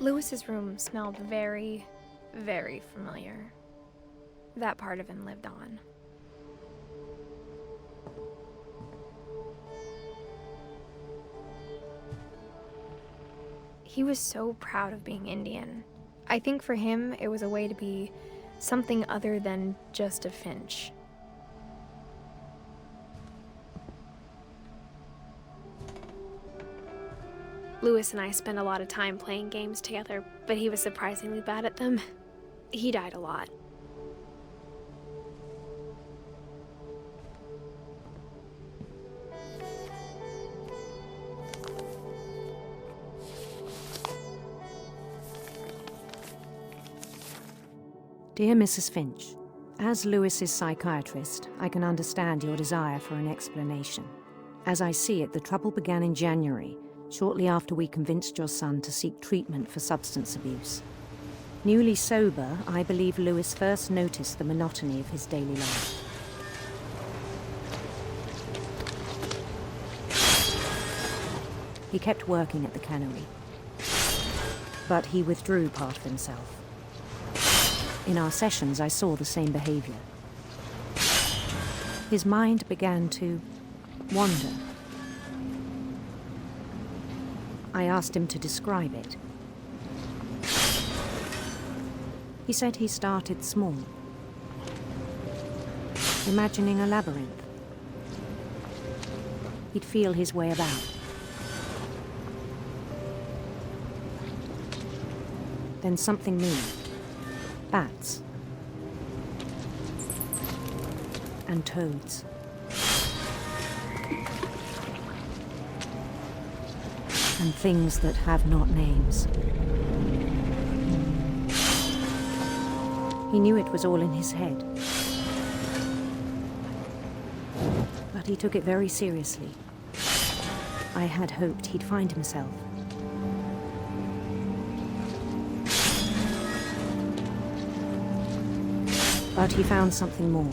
Lewis's room smelled very, very familiar. That part of him lived on. He was so proud of being Indian. I think for him, it was a way to be something other than just a Finch. Lewis and I spent a lot of time playing games together, but he was surprisingly bad at them. He died a lot. Dear Mrs. Finch, as Lewis's psychiatrist, I can understand your desire for an explanation. As I see it, the trouble began in January, shortly after we convinced your son to seek treatment for substance abuse. Newly sober, I believe Lewis first noticed the monotony of his daily life. He kept working at the cannery, but he withdrew part of himself. In our sessions, I saw the same behavior. His mind began to wander. I asked him to describe it. He said he started small, imagining a labyrinth. He'd feel his way about. Then something moved. Bats. And toads. And things that have not names. He knew it was all in his head. But he took it very seriously. I had hoped he'd find himself. But he found something more.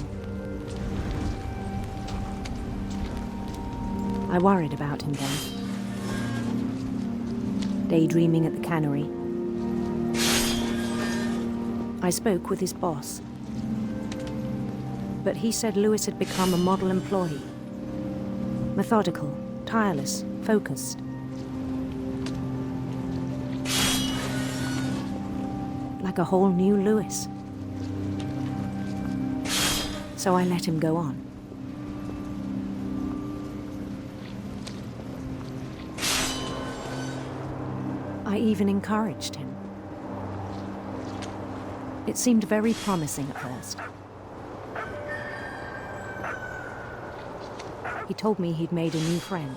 I worried about him then. Daydreaming at the cannery. I spoke with his boss. But he said Lewis had become a model employee. Methodical, tireless, focused. Like a whole new Lewis. So I let him go on. I even encouraged him. It seemed very promising at first. He told me he'd made a new friend.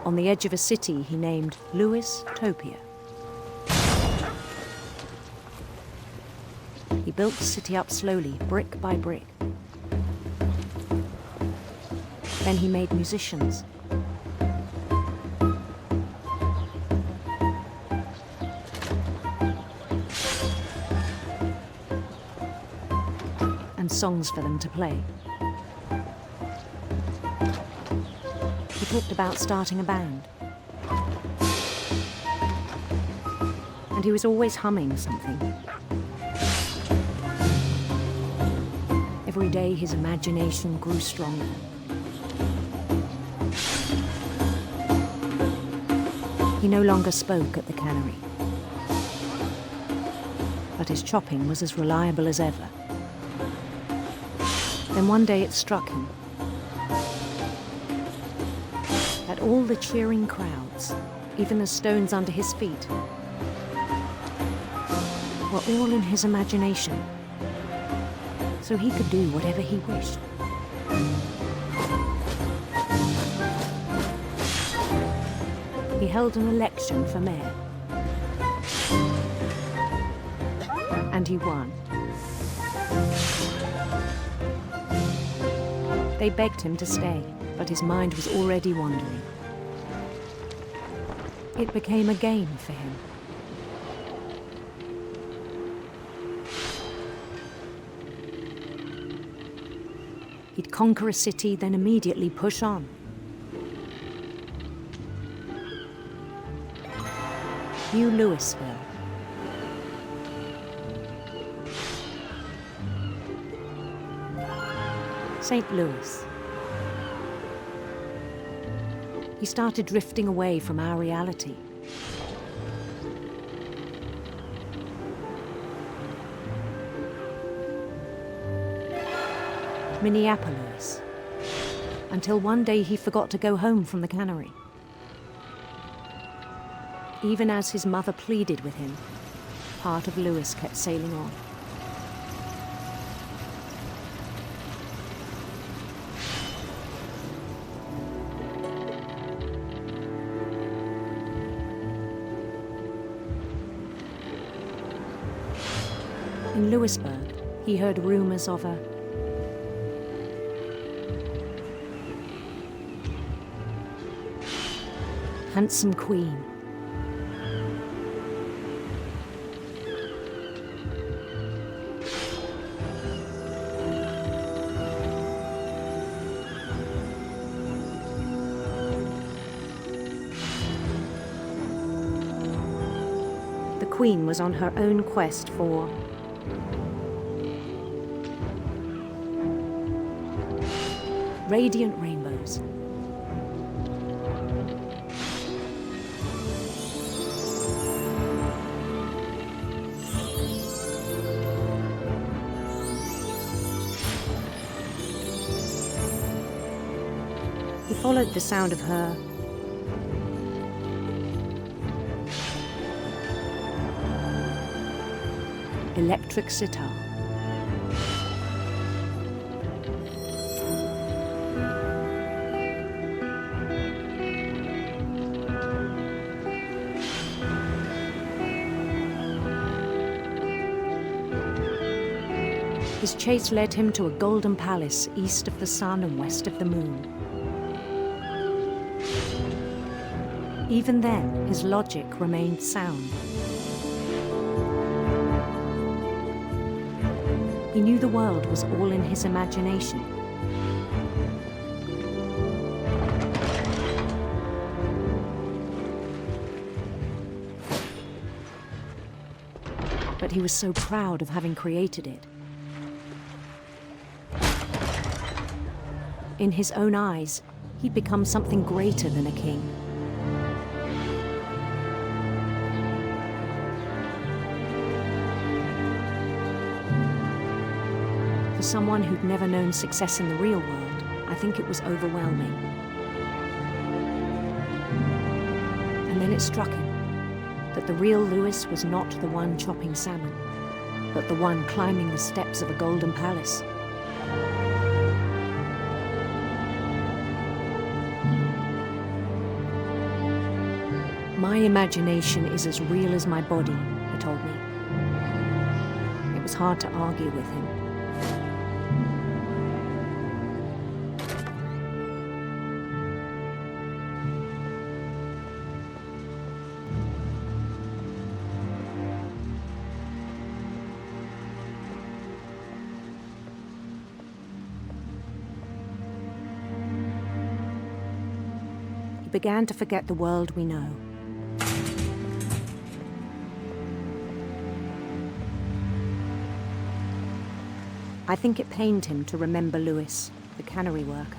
On the edge of a city he named Lewis Topia. He built the city up slowly, brick by brick. Then he made musicians. And songs for them to play. He talked about starting a band. And he was always humming something. Every day his imagination grew stronger. He no longer spoke at the cannery. But his chopping was as reliable as ever. Then one day it struck him that all the cheering crowds, even the stones under his feet, were all in his imagination, so he could do whatever he wished. He held an election for mayor. And he won. They begged him to stay, but his mind was already wandering. It became a game for him. He'd conquer a city, then immediately push on. New Louisville. St. Louis. He started drifting away from our reality. Minneapolis. Until one day he forgot to go home from the cannery. Even as his mother pleaded with him, part of Louis kept sailing on. In Louisburg, he heard rumors of a handsome queen. The queen was on her own quest for radiant rainbows. He followed the sound of her electric sitar. His chase led him to a golden palace east of the sun and west of the moon. Even then, his logic remained sound. He knew the world was all in his imagination. But he was so proud of having created it. In his own eyes, he'd become something greater than a king. For someone who'd never known success in the real world, I think it was overwhelming. And then it struck him that the real Louis was not the one chopping salmon, but the one climbing the steps of a golden palace. My imagination is as real as my body, he told me. It was hard to argue with him. He began to forget the world we know. I think it pained him to remember Louis, the cannery worker.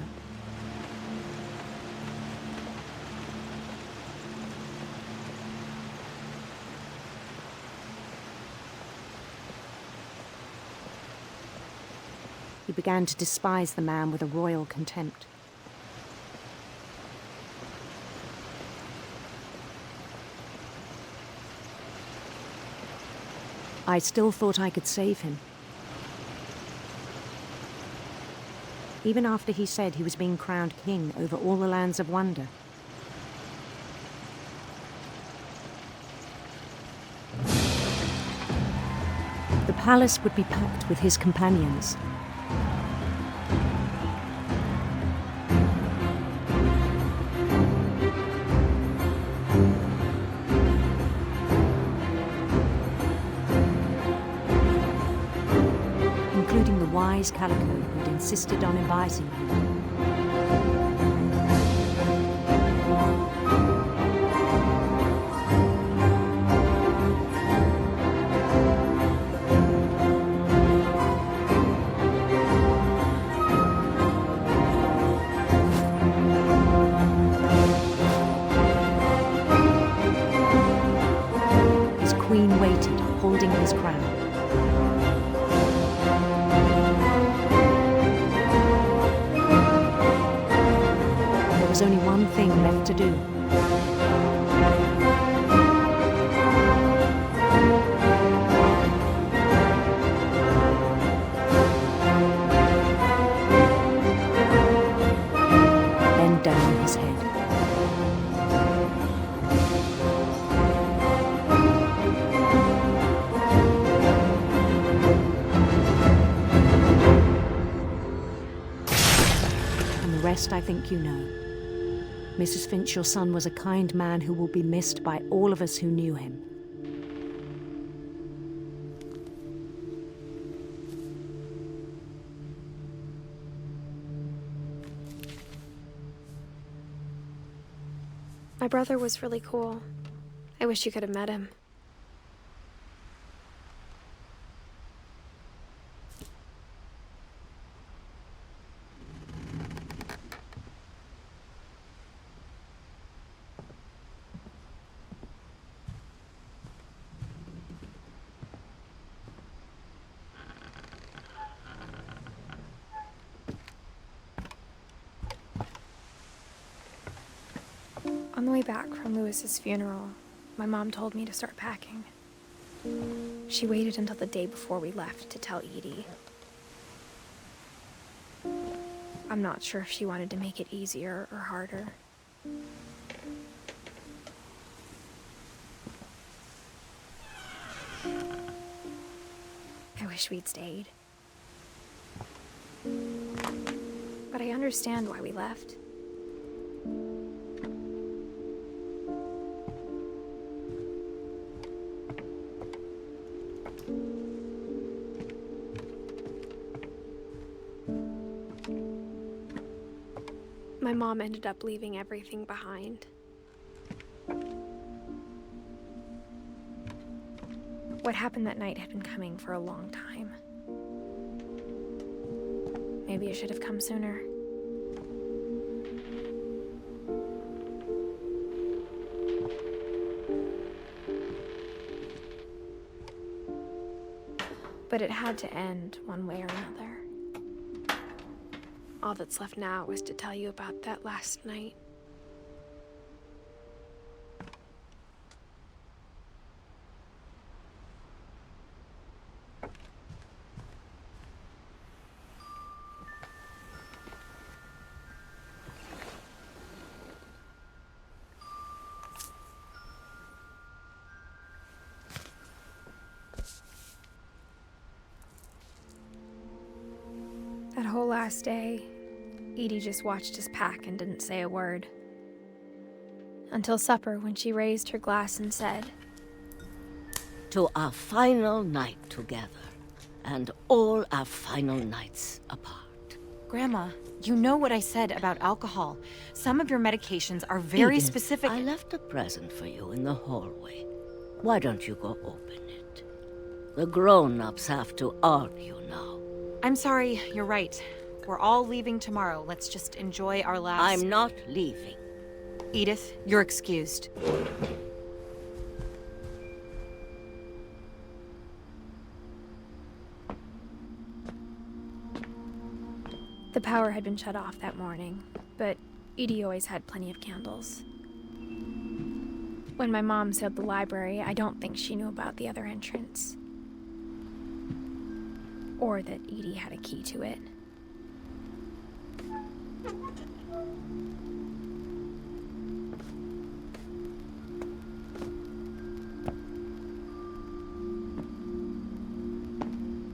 He began to despise the man with a royal contempt. I still thought I could save him. Even after he said he was being crowned king over all the lands of wonder. The palace would be packed with his companions. Including the wise Calico who'd insisted on inviting him. was only one thing left to do. Bend down his head. I think you know. Mrs. Finch, your son was a kind man who will be missed by all of us who knew him. My brother was really cool. I wish you could have met him. On the way back from Lewis's funeral, my mom told me to start packing. She waited until the day before we left to tell Edie. I'm not sure if she wanted to make it easier or harder. I wish we'd stayed. But I understand why we left. My mom ended up leaving everything behind. What happened that night had been coming for a long time. Maybe it should have come sooner. But it had to end one way or another. All that's left now was to tell you about that last night. That whole last day, Edie just watched us pack and didn't say a word. Until supper, when she raised her glass and said, "To our final night together, and all our final nights apart." Grandma, you know what I said about alcohol. Some of your medications are very Edith, specific. I left a present for you in the hallway. Why don't you go open it? The grown-ups have to argue now. I'm sorry, you're right. We're all leaving tomorrow. Let's just enjoy our last... I'm not leaving. Edith, you're excused. The power had been shut off that morning, but Edie always had plenty of candles. When my mom sealed the library, I don't think she knew about the other entrance. Or that Edie had a key to it.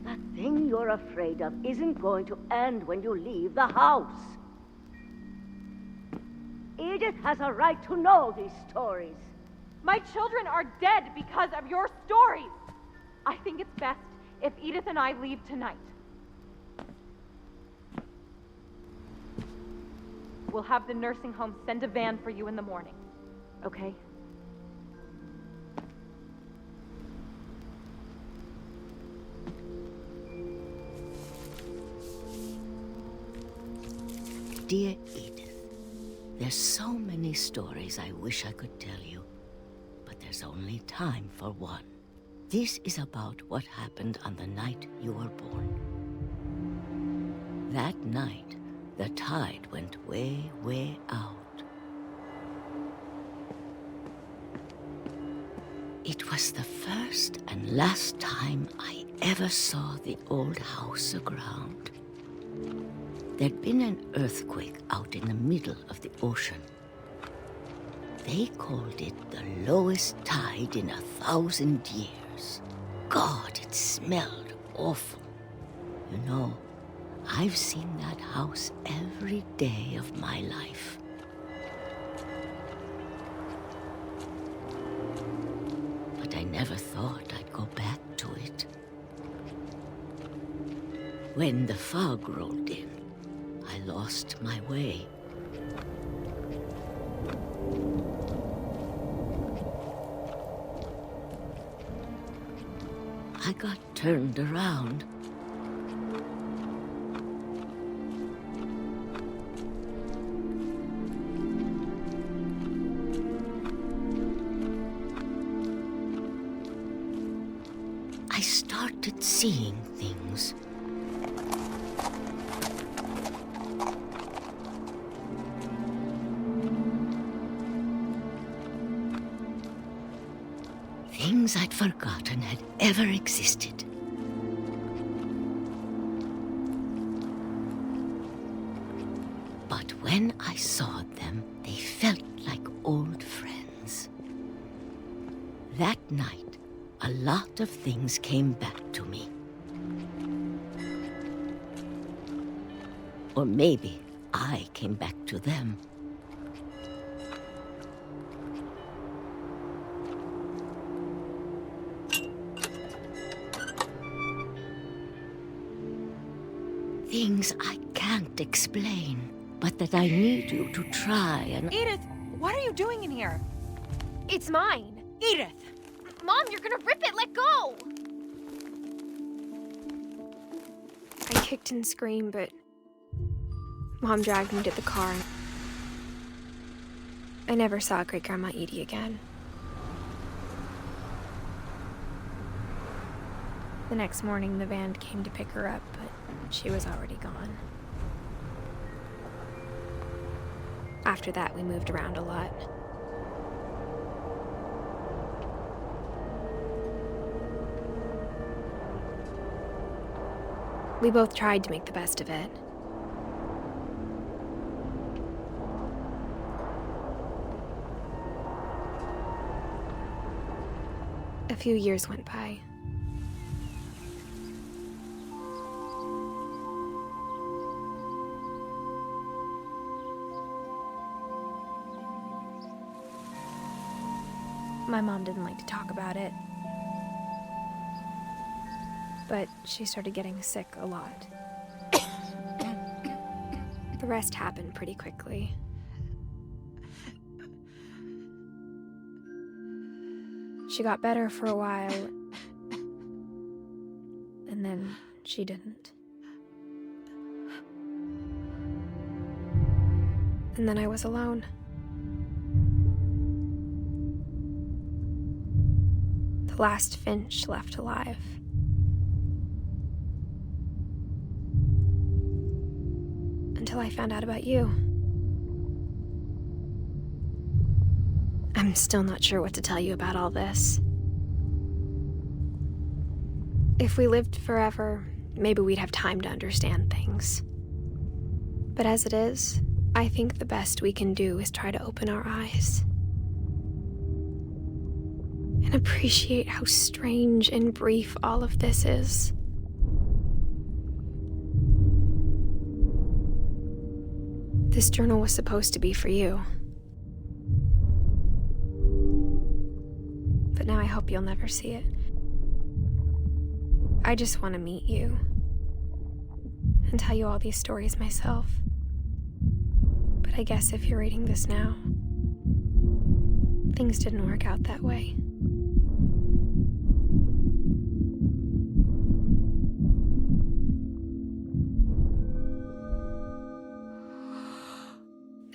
That thing you're afraid of isn't going to end when you leave the house. Edith has a right to know these stories. My children are dead because of your stories. I think it's best if Edith and I leave tonight. We'll have the nursing home send a van for you in the morning, okay? Dear Edith, there's so many stories I wish I could tell you, but there's only time for one. This is about what happened on the night you were born. That night, the tide went way, way out. It was the first and last time I ever saw the old house aground. There'd been an earthquake out in the middle of the ocean. They called it the lowest tide in 1,000 years. God, it smelled awful. You know, I've seen that house every day of my life. But I never thought I'd go back to it. When the fog rolled in, I lost my way. I got turned around. I started seeing things. Things I'd forgotten had ever existed. But when I saw them, they felt like old friends. That night, a lot of things came back to me. Or maybe I came back to them. Things I can't explain, but that I need you to try and... Edith, what are you doing in here? It's mine. Edith! Mom, you're gonna rip it! Let go! I kicked and screamed, but Mom dragged me to the car. I never saw Great-Grandma Edie again. The next morning, the van came to pick her up, but she was already gone. After that, we moved around a lot. We both tried to make the best of it. A few years went by. My mom didn't like to talk about it, but she started getting sick a lot. The rest happened pretty quickly. She got better for a while, and then she didn't. And then I was alone. The last Finch left alive. Until I found out about you. I'm still not sure what to tell you about all this. If we lived forever, maybe we'd have time to understand things. But as it is, I think the best we can do is try to open our eyes. And appreciate how strange and brief all of this is. This journal was supposed to be for you. But now I hope you'll never see it. I just want to meet you and tell you all these stories myself. But I guess if you're reading this now, things didn't work out that way.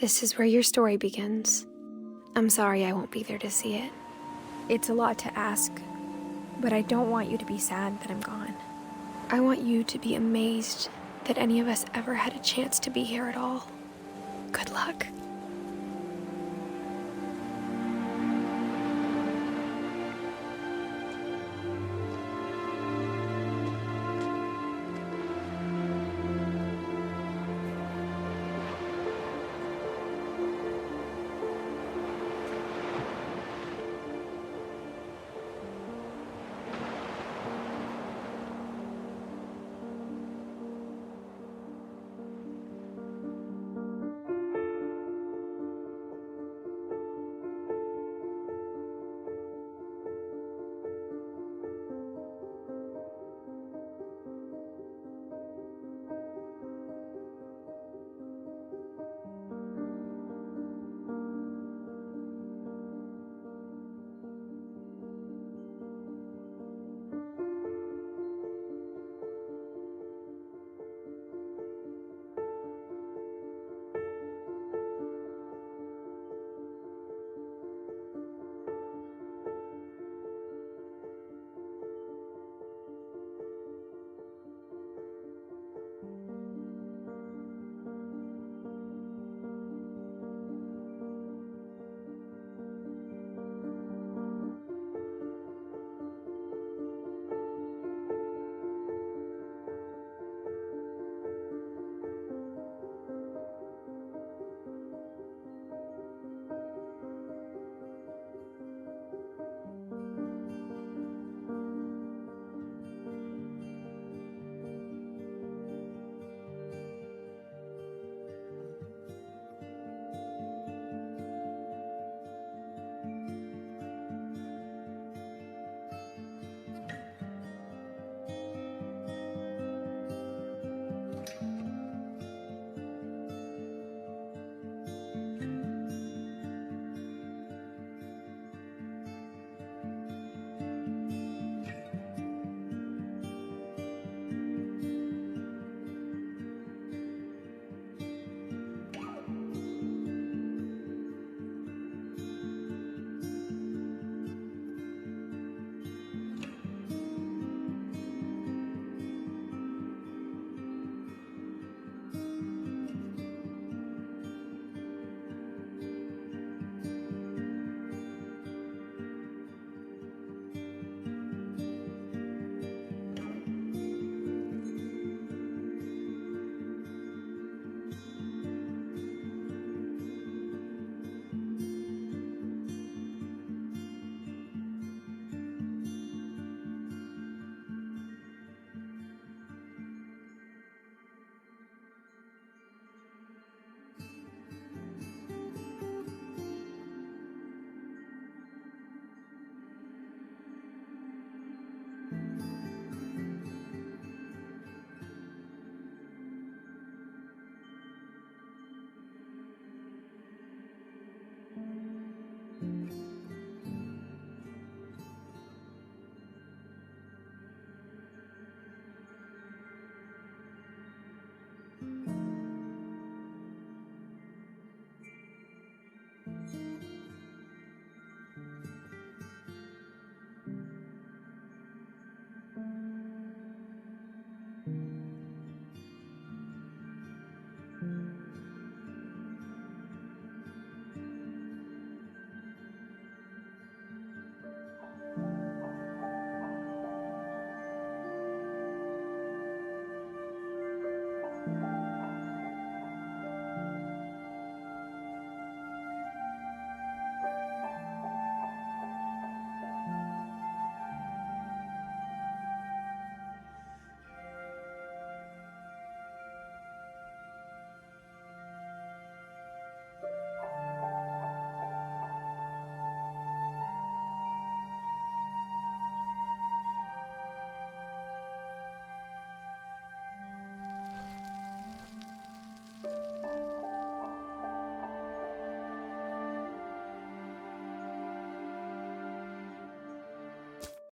This is where your story begins. I'm sorry I won't be there to see it. It's a lot to ask, but I don't want you to be sad that I'm gone. I want you to be amazed that any of us ever had a chance to be here at all. Good luck.